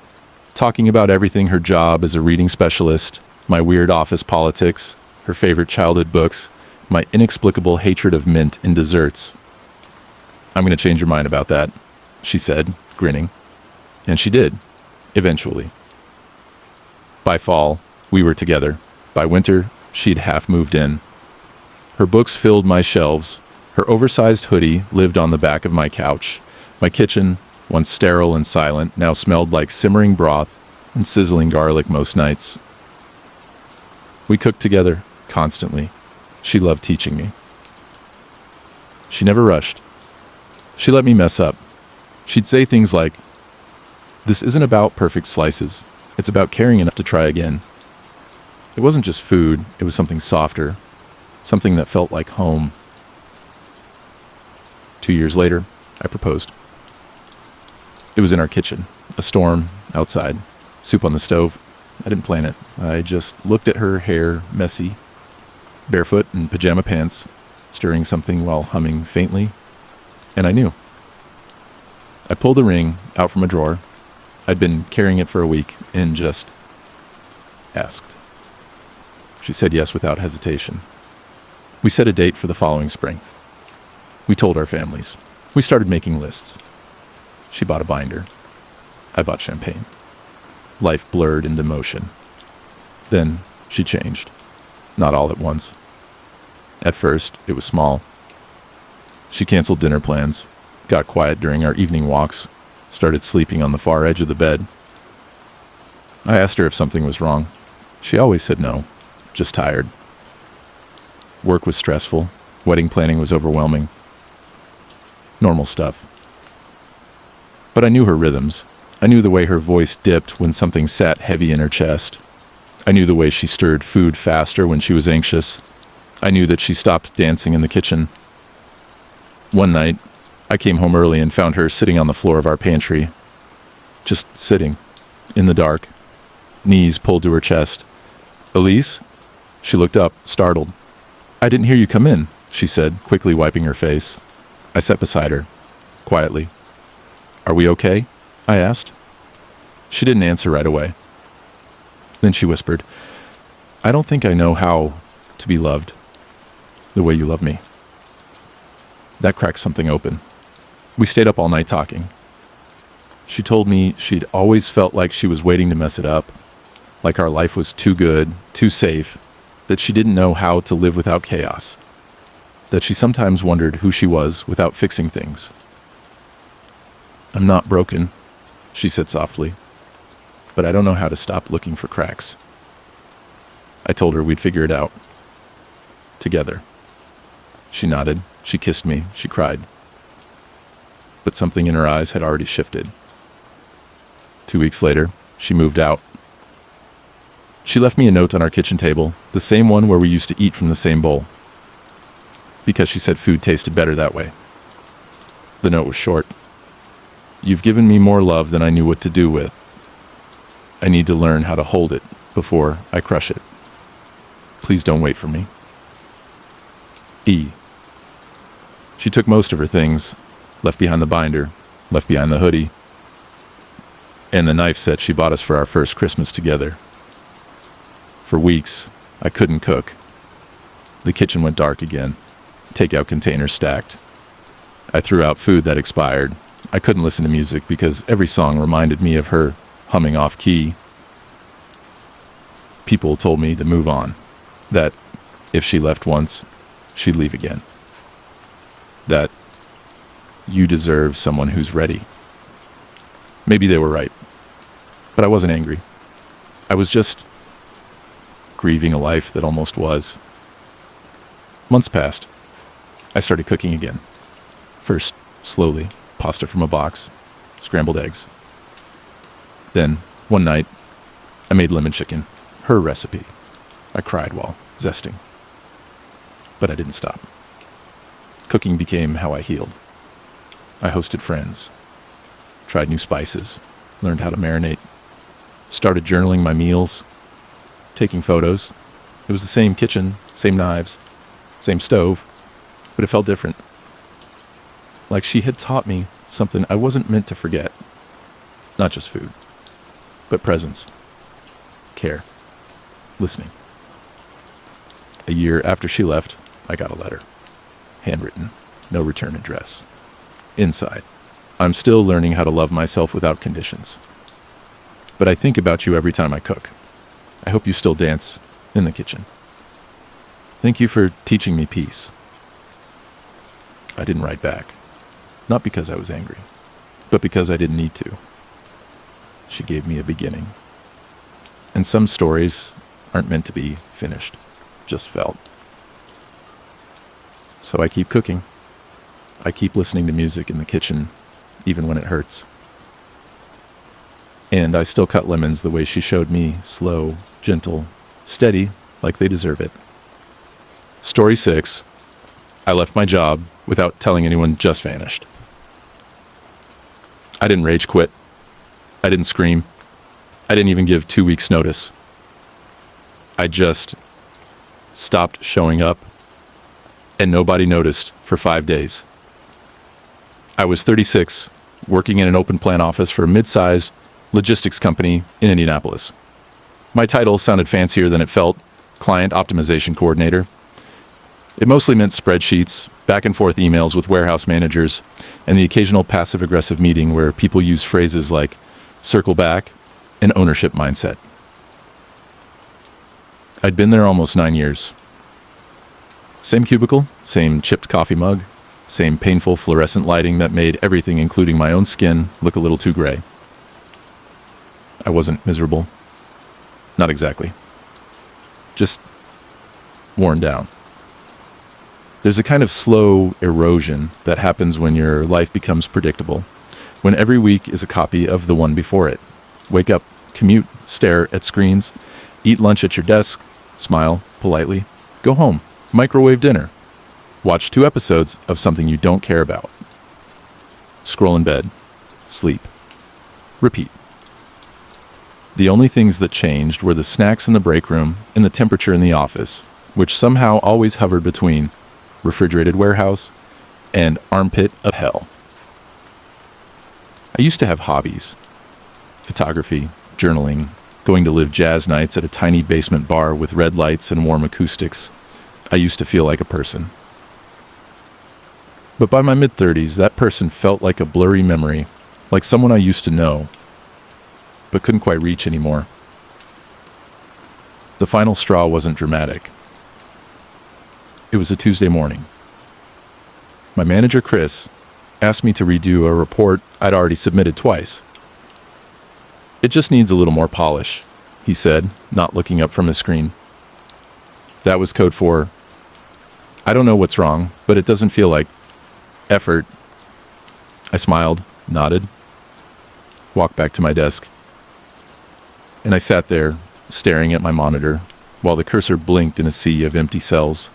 talking about everything: her job as a reading specialist, my weird office politics, her favorite childhood books, my inexplicable hatred of mint in desserts. "I'm going to change your mind about that," she said, grinning. And she did, eventually. By fall, we were together. By winter, she'd half moved in. Her books filled my shelves. Her oversized hoodie lived on the back of my couch. My kitchen, once sterile and silent, now smelled like simmering broth and sizzling garlic most nights. We cooked together, constantly. She loved teaching me. She never rushed. She let me mess up. She'd say things like, "This isn't about perfect slices. It's about caring enough to try again." It wasn't just food, it was something softer, something that felt like home. 2 years later, I proposed. It was in our kitchen, a storm outside, soup on the stove. I didn't plan it. I just looked at her hair, messy, barefoot in pajama pants, stirring something while humming faintly, and I knew. I pulled the ring out from a drawer. I'd been carrying it for a week and just asked. She said yes without hesitation. We set a date for the following spring. We told our families. We started making lists. She bought a binder. I bought champagne. Life blurred into motion. Then she changed. Not all at once. At first, it was small. She canceled dinner plans, got quiet during our evening walks, started sleeping on the far edge of the bed. I asked her if something was wrong. She always said no, just tired. Work was stressful. Wedding planning was overwhelming. Normal stuff. But I knew her rhythms. I knew the way her voice dipped when something sat heavy in her chest. I knew the way she stirred food faster when she was anxious. I knew that she stopped dancing in the kitchen. One night, I came home early and found her sitting on the floor of our pantry. Just sitting, in the dark, knees pulled to her chest. "Elise?" She looked up, startled. "I didn't hear you come in," she said, quickly wiping her face. I sat beside her, quietly. "Are we okay?" I asked. She didn't answer right away. Then she whispered, "I don't think I know how to be loved the way you love me." That cracked something open. We stayed up all night talking. She told me she'd always felt like she was waiting to mess it up, like our life was too good, too safe, that she didn't know how to live without chaos, that she sometimes wondered who she was without fixing things. "I'm not broken," she said softly, "but I don't know how to stop looking for cracks." I told her we'd figure it out. Together. She nodded. She kissed me. She cried. But something in her eyes had already shifted. 2 weeks later, she moved out. She left me a note on our kitchen table, the same one where we used to eat from the same bowl, because she said food tasted better that way. The note was short. "You've given me more love than I knew what to do with. I need to learn how to hold it before I crush it. Please don't wait for me. E." She took most of her things, left behind the binder, left behind the hoodie, and the knife set she bought us for our first Christmas together. For weeks, I couldn't cook. The kitchen went dark again, takeout containers stacked. I threw out food that expired. I couldn't listen to music because every song reminded me of her humming off key. People told me to move on, that if she left once, she'd leave again. That you deserve someone who's ready. Maybe they were right, but I wasn't angry. I was just grieving a life that almost was. Months passed. I started cooking again. First, slowly, pasta from a box, scrambled eggs. Then, one night, I made lemon chicken, her recipe. I cried while zesting. But I didn't stop. Cooking became how I healed. I hosted friends, tried new spices, learned how to marinate, started journaling my meals, taking photos. It was the same kitchen, same knives, same stove, but it felt different. Like she had taught me something I wasn't meant to forget. Not just food. but presence, care, listening. A year after she left, I got a letter. Handwritten, no return address. Inside, I'm still learning how to love myself without conditions. But I think about you every time I cook. I hope you still dance in the kitchen. Thank you for teaching me peace. I didn't write back. Not because I was angry, but because I didn't need to. She gave me a beginning. And some stories aren't meant to be finished, just felt. So I keep cooking. I keep listening to music in the kitchen, even when it hurts. And I still cut lemons the way she showed me, slow, gentle, steady, like they deserve it. Story 6. I left my job without telling anyone, just vanished. I didn't rage quit. I didn't scream. I didn't even give 2 weeks notice. I just stopped showing up, and nobody noticed for 5 days. I was 36, working in an open plan office for a mid-size logistics company in Indianapolis. My title sounded fancier than it felt, client optimization coordinator. It mostly meant spreadsheets, back and forth emails with warehouse managers, and the occasional passive-aggressive meeting where people use phrases like circle back and ownership mindset. I'd been there almost 9 years. Same cubicle, same chipped coffee mug, same painful fluorescent lighting that made everything, including my own skin, look a little too gray. I wasn't miserable. Not exactly. Just worn down. There's a kind of slow erosion that happens when your life becomes predictable, when every week is a copy of the one before it. Wake up, commute, stare at screens, eat lunch at your desk, smile politely, go home, microwave dinner, watch 2 episodes of something you don't care about, scroll in bed, sleep, repeat. The only things that changed were the snacks in the break room and the temperature in the office, which somehow always hovered between refrigerated warehouse and armpit of hell. I used to have hobbies: photography, journaling, going to live jazz nights at a tiny basement bar with red lights and warm acoustics. I used to feel like a person. But by my mid-30s, that person felt like a blurry memory, like someone I used to know, but couldn't quite reach anymore. The final straw wasn't dramatic. It was a Tuesday morning. My manager, Chris, asked me to redo a report I'd already submitted twice. It just needs a little more polish, he said, not looking up from his screen. That was code for, I don't know what's wrong, but it doesn't feel like effort. I smiled, nodded, walked back to my desk. And I sat there, staring at my monitor, while the cursor blinked in a sea of empty cells.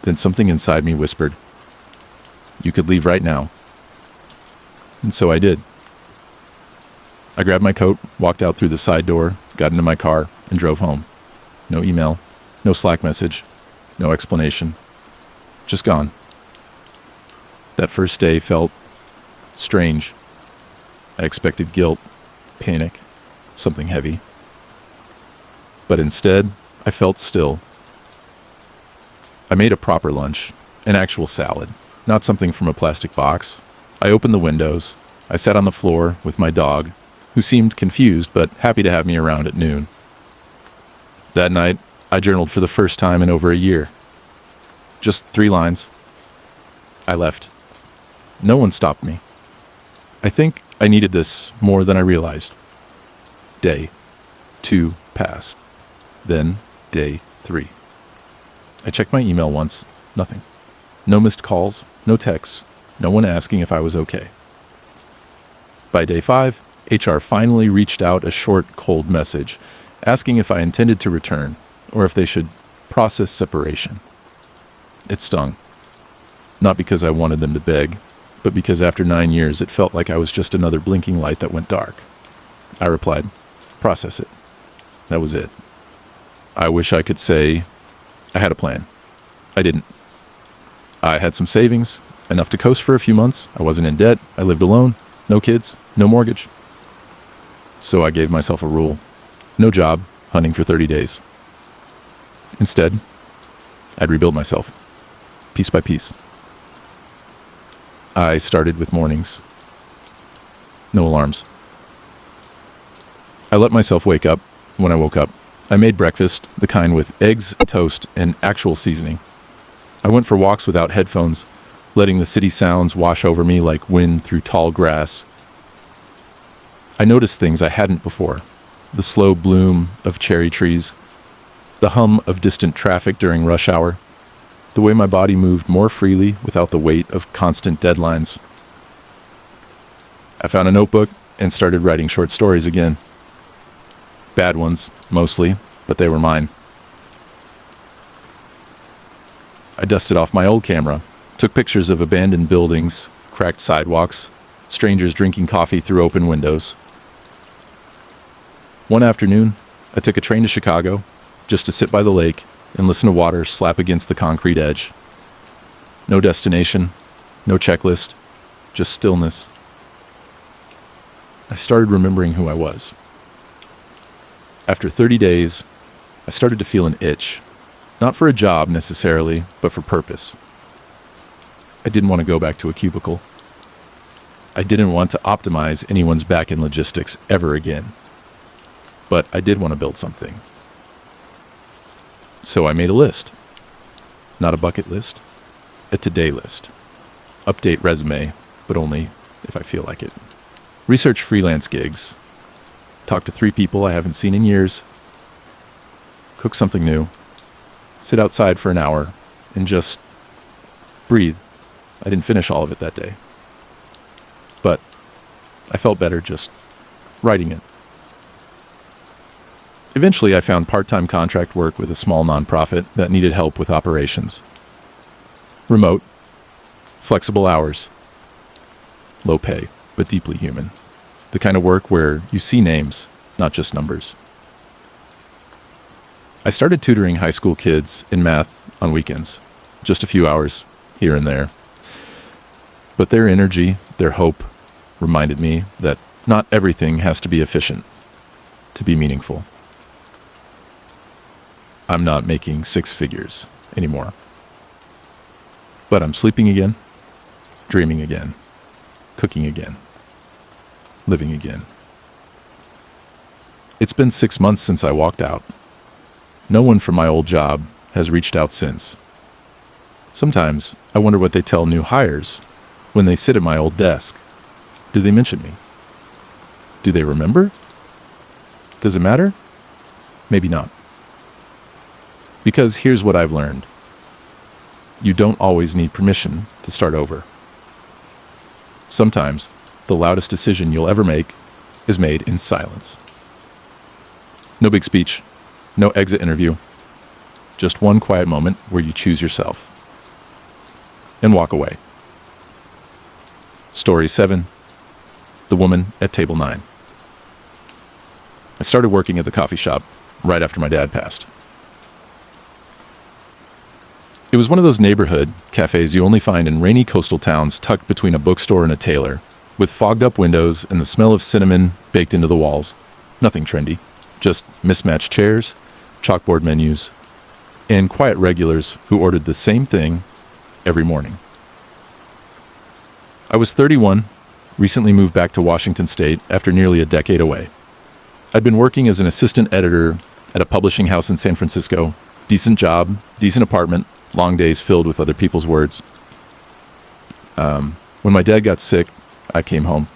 Then something inside me whispered, "You could leave right now." And so I did. I grabbed my coat, walked out through the side door, got into my car, and drove home. No email, no Slack message, no explanation. Just gone. That first day felt strange. I expected guilt, panic, something heavy. But instead, I felt still. I made a proper lunch, an actual salad, not something from a plastic box. I opened the windows. I sat on the floor with my dog, who seemed confused but happy to have me around at noon. That night, I journaled for the first time in over a year. Just 3 lines. I left. No one stopped me. I think I needed this more than I realized. Day 2 passed. Then day 3. I checked my email once. Nothing. No missed calls, no texts, no one asking if I was okay. By day 5, HR finally reached out a short, cold message, asking if I intended to return, or if they should process separation. It stung. Not because I wanted them to beg, but because after 9 years it felt like I was just another blinking light that went dark. I replied, "Process it." That was it. I wish I could say I had a plan. I didn't. I had some savings, enough to coast for a few months. I wasn't in debt. I lived alone. No kids. No mortgage. So I gave myself a rule. No job, hunting for 30 days. Instead, I'd rebuild myself, piece by piece. I started with mornings. No alarms. I let myself wake up when I woke up. I made breakfast, the kind with eggs, toast, and actual seasoning. I went for walks without headphones, letting the city sounds wash over me like wind through tall grass. I noticed things I hadn't before. The slow bloom of cherry trees, the hum of distant traffic during rush hour, the way my body moved more freely without the weight of constant deadlines. I found a notebook and started writing short stories again. Bad ones, mostly, but they were mine. I dusted off my old camera, took pictures of abandoned buildings, cracked sidewalks, strangers drinking coffee through open windows. One afternoon, I took a train to Chicago just to sit by the lake and listen to water slap against the concrete edge. No destination, no checklist, just stillness. I started remembering who I was. After 30 days, I started to feel an itch. Not for a job necessarily, but for purpose. I didn't want to go back to a cubicle. I didn't want to optimize anyone's back-end logistics ever again. But I did want to build something. So I made a list. Not a bucket list, a today list. Update resume, but only if I feel like it. Research freelance gigs. Talk to 3 people I haven't seen in years. Cook something new. Sit outside for an hour and just breathe. I didn't finish all of it that day. But I felt better just writing it. Eventually, I found part-time contract work with a small nonprofit that needed help with operations. Remote, flexible hours, low pay, but deeply human. The kind of work where you see names, not just numbers. I started tutoring high school kids in math on weekends, just a few hours here and there. But their energy, their hope, reminded me that not everything has to be efficient to be meaningful. I'm not making 6 figures anymore. But I'm sleeping again, dreaming again, cooking again, living again. It's been 6 months since I walked out. No one from my old job has reached out since. Sometimes I wonder what they tell new hires when they sit at my old desk. Do they mention me? Do they remember? Does it matter? Maybe not. Because here's what I've learned. You don't always need permission to start over. Sometimes the loudest decision you'll ever make is made in silence. No big speech, no exit interview, just one quiet moment where you choose yourself and walk away. Story 7, The Woman at Table 9. I started working at the coffee shop right after my dad passed. It was one of those neighborhood cafes you only find in rainy coastal towns tucked between a bookstore and a tailor, with fogged-up windows and the smell of cinnamon baked into the walls. Nothing trendy, just mismatched chairs, chalkboard menus, and quiet regulars who ordered the same thing every morning. I was 31, recently moved back to Washington State after nearly a decade away. I'd been working as an assistant editor at a publishing house in San Francisco. Decent job, decent apartment, long days filled with other people's words. When my dad got sick, I came home.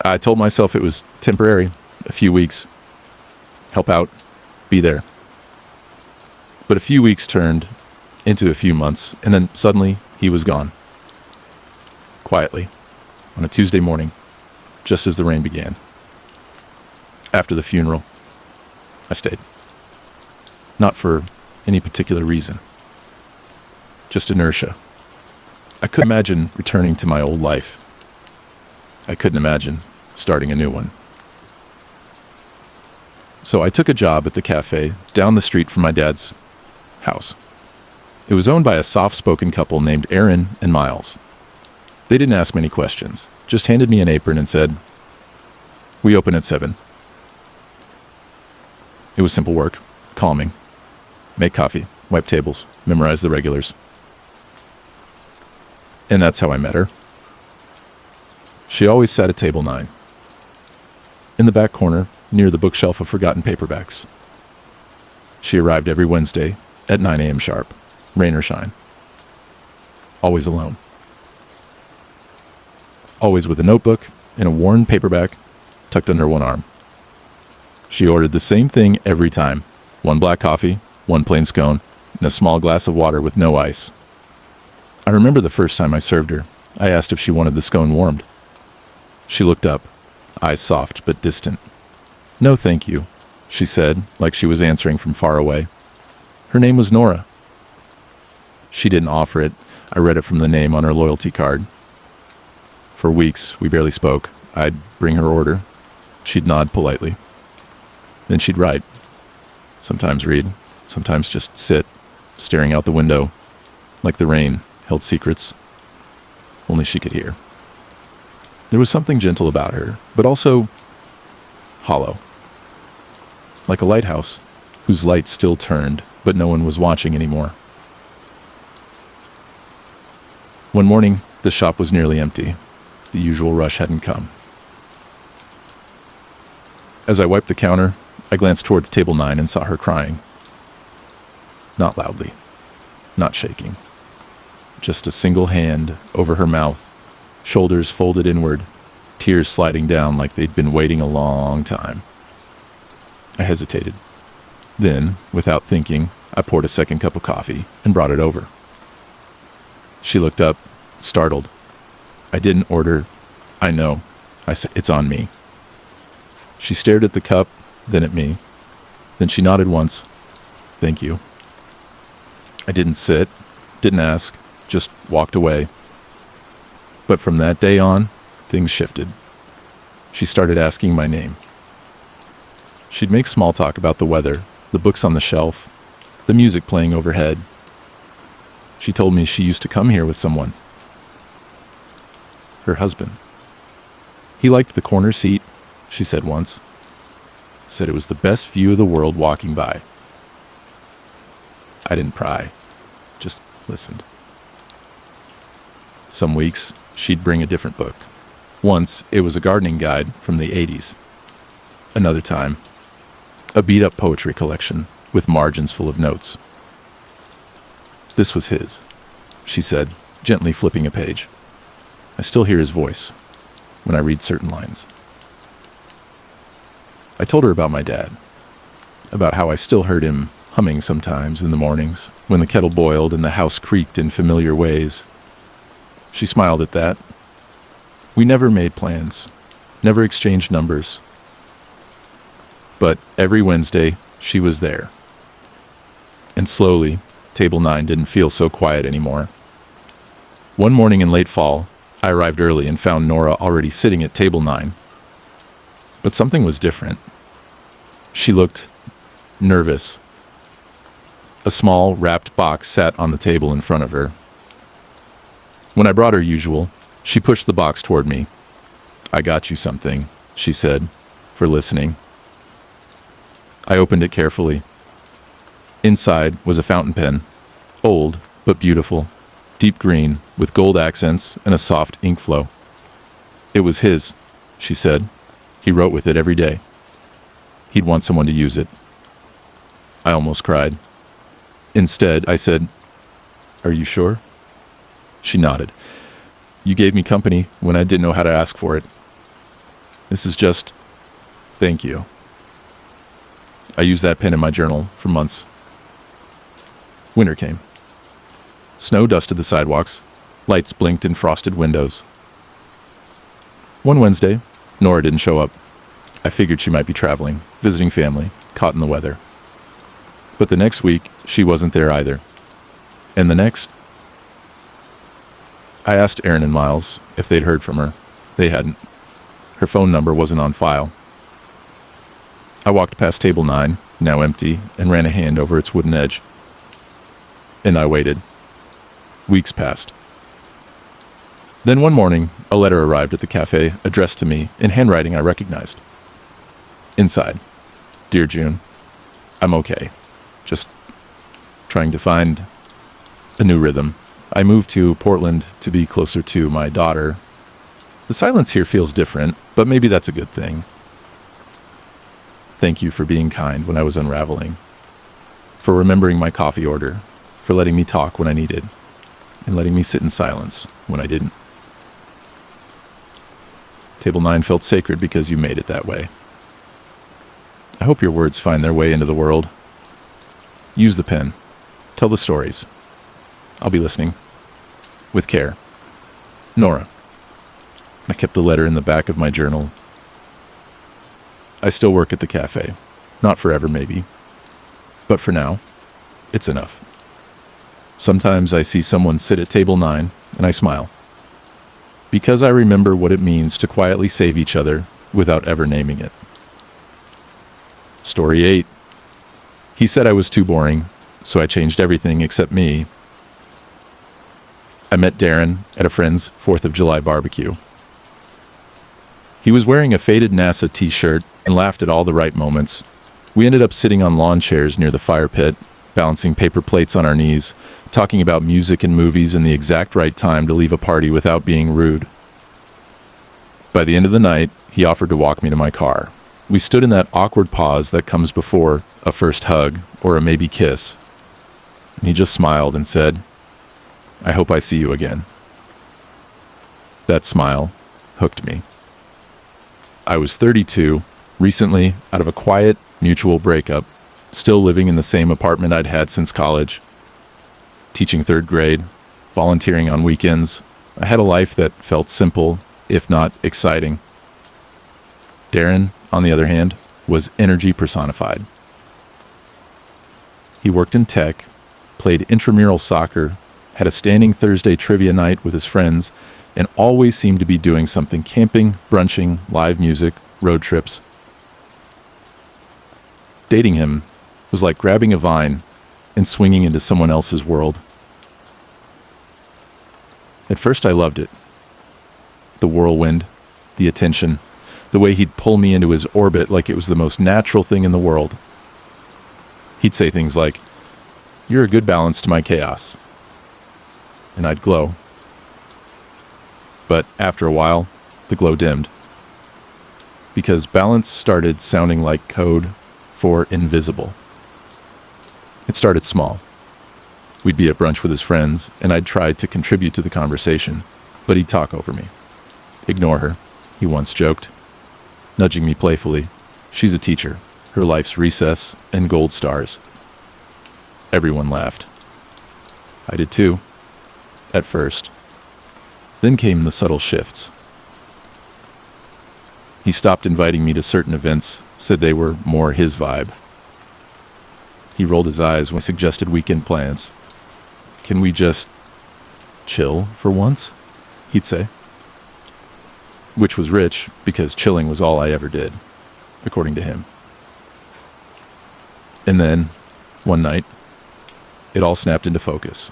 I told myself it was temporary, a few weeks. Help out, be there. But a few weeks turned into a few months, and then suddenly he was gone. Quietly, on a Tuesday morning, just as the rain began. After the funeral, I stayed. Not for any particular reason. Just inertia. I couldn't imagine returning to my old life. I couldn't imagine starting a new one. So I took a job at the cafe down the street from my dad's house. It was owned by a soft-spoken couple named Aaron and Miles. They didn't ask many questions, just handed me an apron and said, We open at 7. It was simple work, calming. Make coffee, wipe tables, memorize the regulars. And that's how I met her. She always sat at table 9. In the back corner, near the bookshelf of forgotten paperbacks. She arrived every Wednesday at 9 a.m. sharp, rain or shine. Always alone. Always with a notebook and a worn paperback tucked under one arm. She ordered the same thing every time. 1 black coffee, 1 plain scone, and a small glass of water with no ice. I remember the first time I served her. I asked if she wanted the scone warmed. She looked up, eyes soft but distant. "No, thank you," she said, like she was answering from far away. Her name was Nora. She didn't offer it. I read it from the name on her loyalty card. For weeks, we barely spoke. I'd bring her order. She'd nod politely. Then she'd write. Sometimes read, sometimes just sit, staring out the window, like the rain held secrets only she could hear. There was something gentle about her, but also hollow. Like a lighthouse whose light still turned, but no one was watching anymore. One morning, the shop was nearly empty. The usual rush hadn't come. As I wiped the counter, I glanced toward table 9 and saw her crying. Not loudly, not shaking. Just a single hand over her mouth, shoulders folded inward, tears sliding down like they'd been waiting a long time. I hesitated. Then, without thinking, I poured a second cup of coffee and brought it over. She looked up, startled. "I didn't order." "I know." I said, "It's on me." She stared at the cup, then at me. Then she nodded once. "Thank you." I didn't sit, didn't ask, just walked away. But from that day on, things shifted. She started asking my name. She'd make small talk about the weather, the books on the shelf, the music playing overhead. She told me she used to come here with someone. Her husband. He liked the corner seat, she said once. Said it was the best view of the world walking by. I didn't pry, just listened. Some weeks, she'd bring a different book. Once, it was a gardening guide from the 80s. Another time, a beat-up poetry collection with margins full of notes. This was his, she said, gently flipping a page. I still hear his voice when I read certain lines. I told her about my dad, about how I still heard him humming sometimes in the mornings when the kettle boiled and the house creaked in familiar ways. She smiled at that. We never made plans, never exchanged numbers. But every Wednesday, she was there. And slowly, table 9 didn't feel so quiet anymore. One morning in late fall, I arrived early and found Nora already sitting at table 9. But something was different. She looked nervous. A small, wrapped box sat on the table in front of her. When I brought her usual, she pushed the box toward me. I got you something, she said, for listening. I opened it carefully. Inside was a fountain pen, old but beautiful, deep green with gold accents and a soft ink flow. It was his, she said. He wrote with it every day. He'd want someone to use it. I almost cried. Instead, I said, "Are you sure?" She nodded. "You gave me company when I didn't know how to ask for it. This is just, thank you." I used that pen in my journal for months. Winter came. Snow dusted the sidewalks. Lights blinked in frosted windows. One Wednesday, Nora didn't show up. I figured she might be traveling, visiting family, caught in the weather. But the next week, she wasn't there either. And the next, I asked Aaron and Miles if they'd heard from her. They hadn't. Her phone number wasn't on file. I walked past table 9, now empty, and ran a hand over its wooden edge. And I waited. Weeks passed. Then one morning, a letter arrived at the cafe addressed to me in handwriting I recognized. Inside. Dear June, I'm okay. Just trying to find a new rhythm. I moved to Portland to be closer to my daughter. The silence here feels different, but maybe that's a good thing. Thank you for being kind when I was unraveling, for remembering my coffee order, for letting me talk when I needed, and letting me sit in silence when I didn't. Table 9 felt sacred because you made it that way. I hope your words find their way into the world. Use the pen. Tell the stories. I'll be listening. With care. Nora. I kept the letter in the back of my journal. I still work at the cafe. Not forever, maybe. But for now, it's enough. Sometimes I see someone sit at table 9, and I smile. Because I remember what it means to quietly save each other without ever naming it. Story 8. He said I was too boring, so I changed everything except me. I met Darren at a friend's 4th of July barbecue. He was wearing a faded NASA t-shirt and laughed at all the right moments. We ended up sitting on lawn chairs near the fire pit, balancing paper plates on our knees, talking about music and movies and the exact right time to leave a party without being rude. By the end of the night, he offered to walk me to my car. We stood in that awkward pause that comes before a first hug or a maybe kiss. And he just smiled and said, I hope I see you again. That smile hooked me. I was 32, recently out of a quiet, mutual breakup, still living in the same apartment I'd had since college, teaching 3rd grade, volunteering on weekends. I had a life that felt simple, if not exciting. Darren, on the other hand, was energy personified. He worked in tech, played intramural soccer, had a standing Thursday trivia night with his friends, and always seemed to be doing something: camping, brunching, live music, road trips. Dating him was like grabbing a vine and swinging into someone else's world. At first I loved it. The whirlwind, the attention, the way he'd pull me into his orbit like it was the most natural thing in the world. He'd say things like, "You're a good balance to my chaos." And I'd glow. But after a while, the glow dimmed. Because balance started sounding like code for invisible. It started small. We'd be at brunch with his friends, and I'd try to contribute to the conversation, but he'd talk over me. Ignore her, he once joked, nudging me playfully. She's a teacher, her life's recess and gold stars. Everyone laughed. I did too, at first. Then came the subtle shifts. He stopped inviting me to certain events, said they were more his vibe. He rolled his eyes when I suggested weekend plans. Can we just chill for once? He'd say. Which was rich, because chilling was all I ever did, according to him. And then, one night, it all snapped into focus.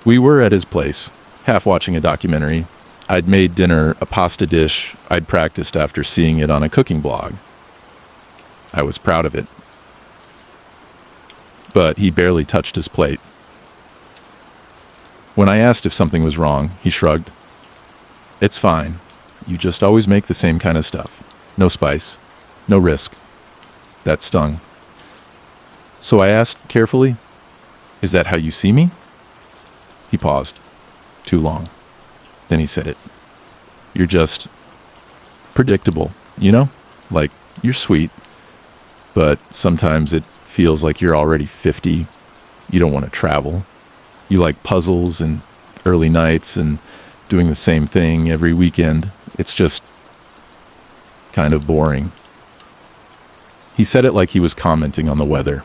We were at his place, half watching a documentary. I'd made dinner a pasta dish I'd practiced after seeing it on a cooking blog. I was proud of it. But he barely touched his plate. When I asked if something was wrong, he shrugged. It's fine. You just always make the same kind of stuff. No spice. No risk. That stung. So I asked carefully, "Is that how you see me?" He paused. Too long. Then he said it. "You're just predictable, you know? Like, you're sweet, but sometimes it feels like you're already 50. You don't want to travel. You like puzzles and early nights and doing the same thing every weekend. It's just kind of boring." He said it like he was commenting on the weather.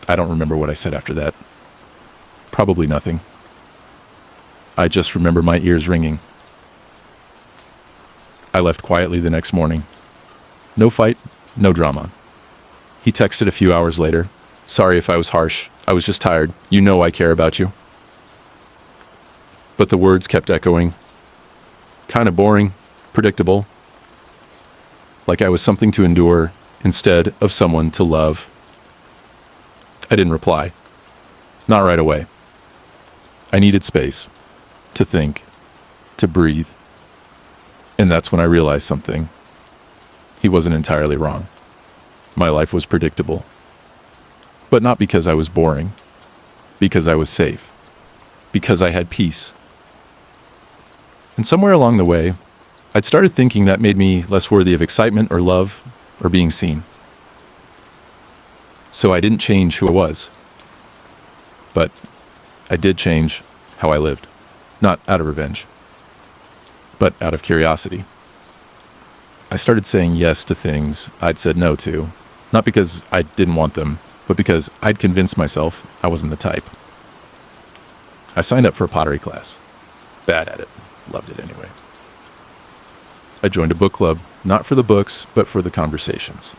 I don't remember what I said after that. Probably nothing. I just remember my ears ringing. I left quietly the next morning. No fight, no drama. He texted a few hours later. "Sorry if I was harsh. I was just tired. You know I care about you." But the words kept echoing. Kind of boring, predictable. like I was something to endure instead of someone to love. I didn't reply. Not right away. I needed space to think, to breathe. And that's when I realized something. He wasn't entirely wrong. My life was predictable. But not because I was boring. Because I was safe. Because I had peace. And somewhere along the way, I'd started thinking that made me less worthy of excitement or love or being seen. So I didn't change who I was. But I did change how I lived. Not out of revenge, but out of curiosity. I started saying yes to things I'd said no to, not because I didn't want them, but because I'd convinced myself I wasn't the type. I signed up for a pottery class. Bad at it. Loved it anyway. I joined a book club, not for the books, but for the conversations.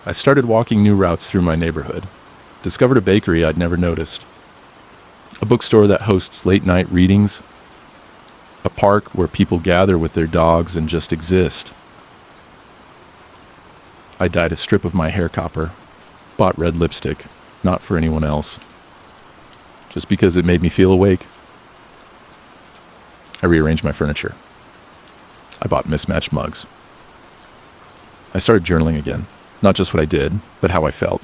I started walking new routes through my neighborhood, discovered a bakery I'd never noticed, a bookstore that hosts late-night readings, a park where people gather with their dogs and just exist. I dyed a strip of my hair copper, bought red lipstick, not for anyone else, just because it made me feel awake. I rearranged my furniture. I bought mismatched mugs. I started journaling again, not just what I did, but how I felt.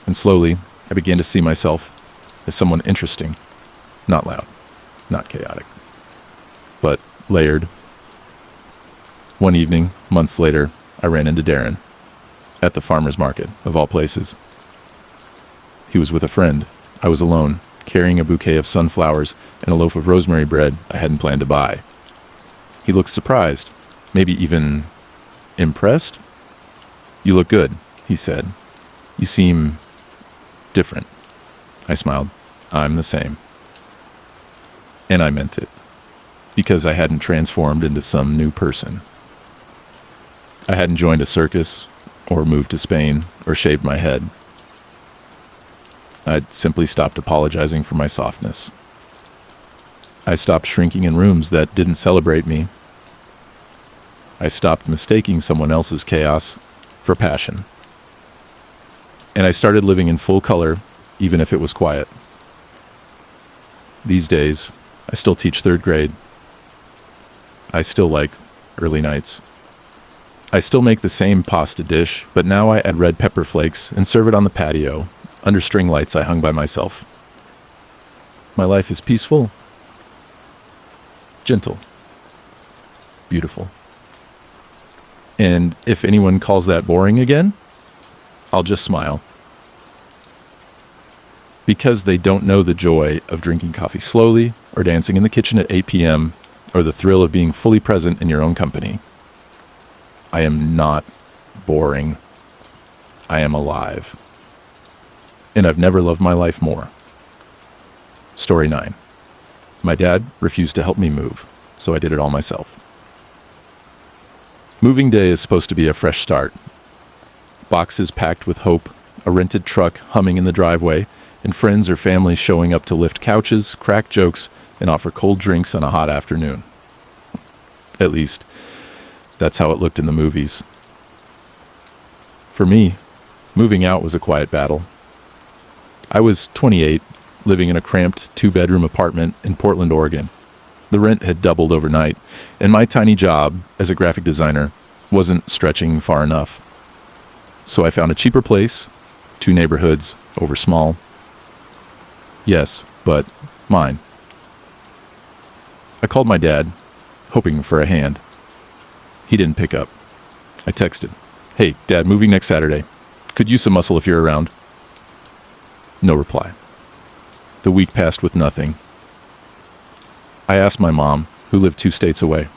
And slowly, I began to see myself as someone interesting, not loud, not chaotic, but layered. One evening, months later, I ran into Darren at the farmer's market, of all places. He was with a friend. I was alone, carrying a bouquet of sunflowers and a loaf of rosemary bread I hadn't planned to buy. He looked surprised, maybe even impressed. "You look good," he said. "You seem different." I smiled. "I'm the same." And I meant it, because I hadn't transformed into some new person. I hadn't joined a circus, or moved to Spain, or shaved my head. I'd simply stopped apologizing for my softness. I stopped shrinking in rooms that didn't celebrate me. I stopped mistaking someone else's chaos for passion. And I started living in full color, even if it was quiet. These days, I still teach third grade. I still like early nights. I still make the same pasta dish, but now I add red pepper flakes and serve it on the patio, under string lights I hung by myself. My life is peaceful, gentle, beautiful. And if anyone calls that boring again, I'll just smile. Because they don't know the joy of drinking coffee slowly, or dancing in the kitchen at 8 p.m., or the thrill of being fully present in your own company. I am not boring. I am alive. And I've never loved my life more. Story 9. My dad refused to help me move, so I did it all myself. Moving day is supposed to be a fresh start. Boxes packed with hope, a rented truck humming in the driveway, and friends or family showing up to lift couches, crack jokes, and offer cold drinks on a hot afternoon. At least, that's how it looked in the movies. For me, moving out was a quiet battle. I was 28, living in a cramped 2-bedroom apartment in Portland, Oregon. The rent had doubled overnight, and my tiny job as a graphic designer wasn't stretching far enough. So I found a cheaper place, 2 neighborhoods over small. Yes, but mine. I called my dad, hoping for a hand. He didn't pick up. I texted, "Hey, Dad, moving next Saturday. Could use some muscle if you're around." No reply. The week passed with nothing. I asked my mom, who lived 2 states away.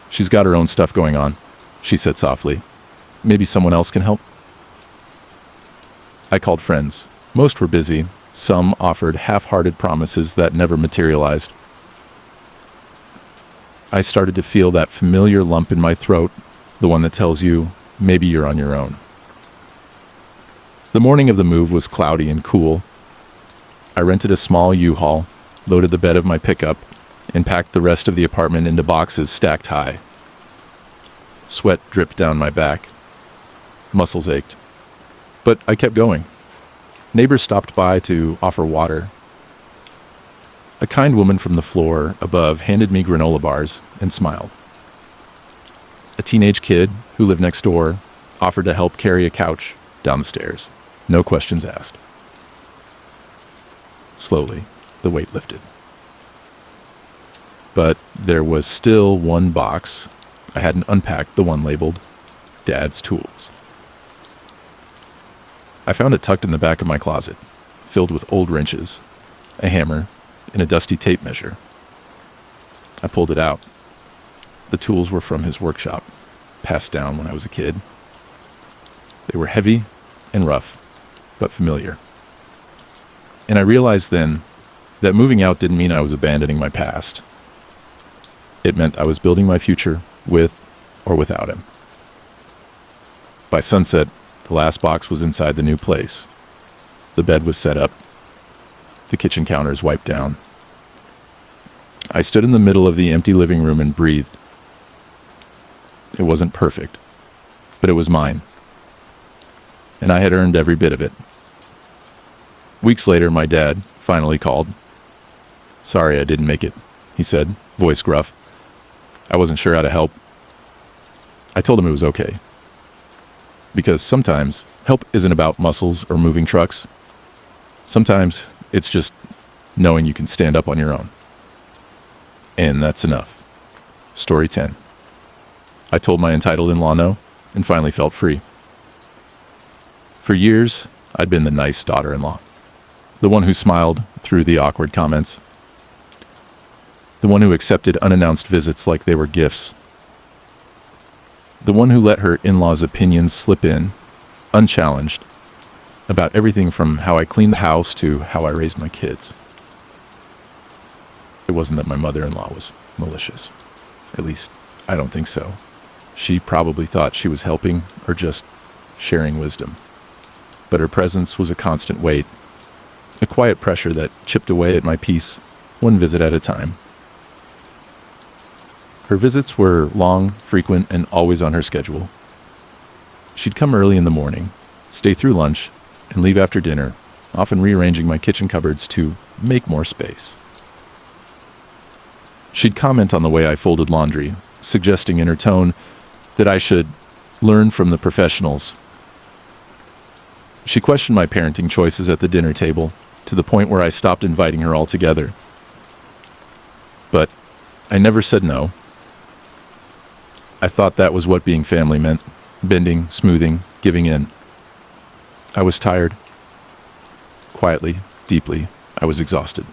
"She's got her own stuff going on," she said softly. "Maybe someone else can help?" I called friends. Most were busy. Some offered half-hearted promises that never materialized. I started to feel that familiar lump in my throat, the one that tells you, maybe you're on your own. The morning of the move was cloudy and cool. I rented a small U-Haul, loaded the bed of my pickup, and packed the rest of the apartment into boxes stacked high. Sweat dripped down my back. Muscles ached. But I kept going. Neighbors stopped by to offer water. A kind woman from the floor above handed me granola bars and smiled. A teenage kid who lived next door offered to help carry a couch down the stairs. No questions asked. Slowly, the weight lifted. But there was still one box. I hadn't unpacked, the one labeled Dad's Tools. I found it tucked in the back of my closet, filled with old wrenches, a hammer, and a dusty tape measure. I pulled it out. The tools were from his workshop, passed down when I was a kid. They were heavy and rough, but familiar. And I realized then that moving out didn't mean I was abandoning my past. It meant I was building my future with or without him. By sunset, the last box was inside the new place. The bed was set up. The kitchen counters wiped down. I stood in the middle of the empty living room and breathed. It wasn't perfect, but it was mine. And I had earned every bit of it. Weeks later, my dad finally called. "Sorry I didn't make it," he said, voice gruff. I wasn't sure how to help. I told him it was okay. Because sometimes help isn't about muscles or moving trucks. Sometimes it's just knowing you can stand up on your own. And that's enough. Story 10. I told my entitled in-law no, and finally felt free. For years, I'd been the nice daughter-in-law. The one who smiled through the awkward comments. The one who accepted unannounced visits like they were gifts. The one who let her in-laws' opinions slip in, unchallenged, about everything from how I cleaned the house to how I raised my kids. It wasn't that my mother-in-law was malicious. At least, I don't think so. She probably thought she was helping or just sharing wisdom. But her presence was a constant weight, a quiet pressure that chipped away at my peace, one visit at a time. Her visits were long, frequent, and always on her schedule. She'd come early in the morning, stay through lunch, and leave after dinner, often rearranging my kitchen cupboards to make more space. She'd comment on the way I folded laundry, suggesting in her tone that I should learn from the professionals. She questioned my parenting choices at the dinner table, to the point where I stopped inviting her altogether. But I never said no. I thought that was what being family meant, bending, smoothing, giving in. I was tired. Quietly, deeply, I was exhausted.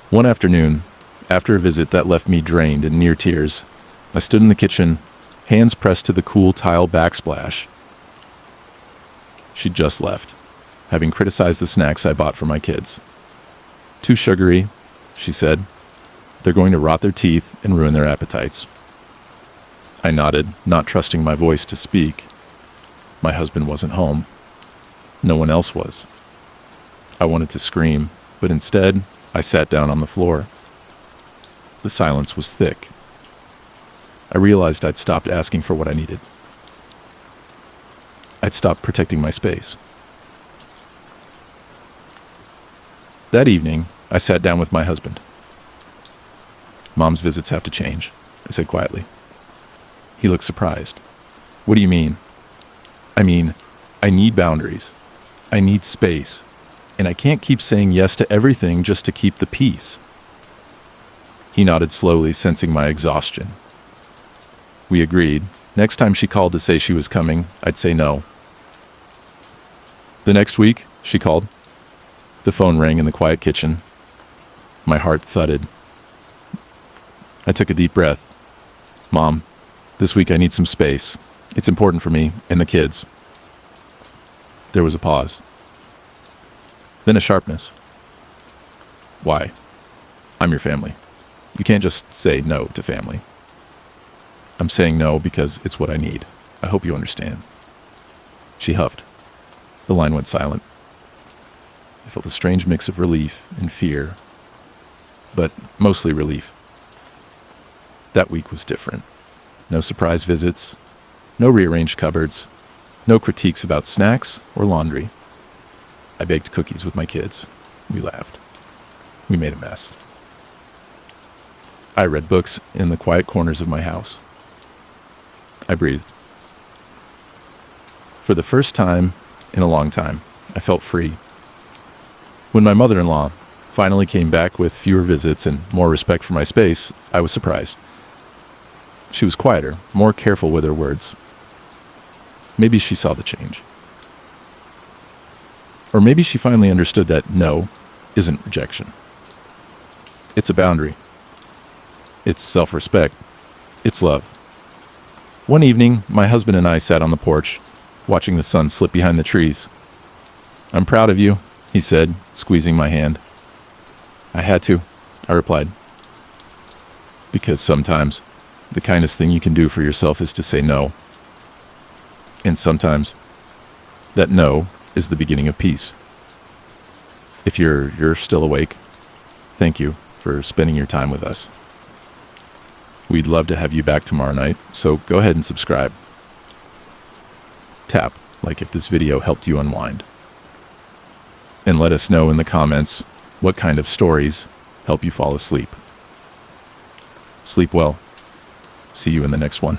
One afternoon, after a visit that left me drained and near tears, I stood in the kitchen, hands pressed to the cool tile backsplash. She'd just left, having criticized the snacks I bought for my kids. "Too sugary," she said. "They're going to rot their teeth and ruin their appetites." I nodded, not trusting my voice to speak. My husband wasn't home. No one else was. I wanted to scream, but instead, I sat down on the floor. The silence was thick. I realized I'd stopped asking for what I needed. I'd stopped protecting my space. That evening, I sat down with my husband. "Mom's visits have to change," I said quietly. He looked surprised. "What do you mean?" "I mean, I need boundaries. I need space. And I can't keep saying yes to everything just to keep the peace." He nodded slowly, sensing my exhaustion. We agreed. Next time she called to say she was coming, I'd say no. The next week, she called. The phone rang in the quiet kitchen. My heart thudded. I took a deep breath. "Mom, this week I need some space. It's important for me and the kids." There was a pause. Then a sharpness. "Why? I'm your family. You can't just say no to family." "I'm saying no because it's what I need. I hope you understand." She huffed. The line went silent. I felt a strange mix of relief and fear. but mostly relief. That week was different. No surprise visits, no rearranged cupboards, no critiques about snacks or laundry. I baked cookies with my kids. We laughed. We made a mess. I read books in the quiet corners of my house. I breathed. For the first time in a long time, I felt free. When my mother-in-law finally came back with fewer visits and more respect for my space, I was surprised. She was quieter, more careful with her words. Maybe she saw the change. Or maybe she finally understood that no isn't rejection. It's a boundary. It's self-respect. It's love. One evening, my husband and I sat on the porch, watching the sun slip behind the trees. "I'm proud of you," he said, squeezing my hand. "I had to," I replied. Because sometimes the kindest thing you can do for yourself is to say no. And sometimes that no is the beginning of peace. If you're still awake, thank you for spending your time with us. We'd love to have you back tomorrow night, so go ahead and subscribe. Tap like if this video helped you unwind. And let us know in the comments what kind of stories help you fall asleep. Sleep well. See you in the next one.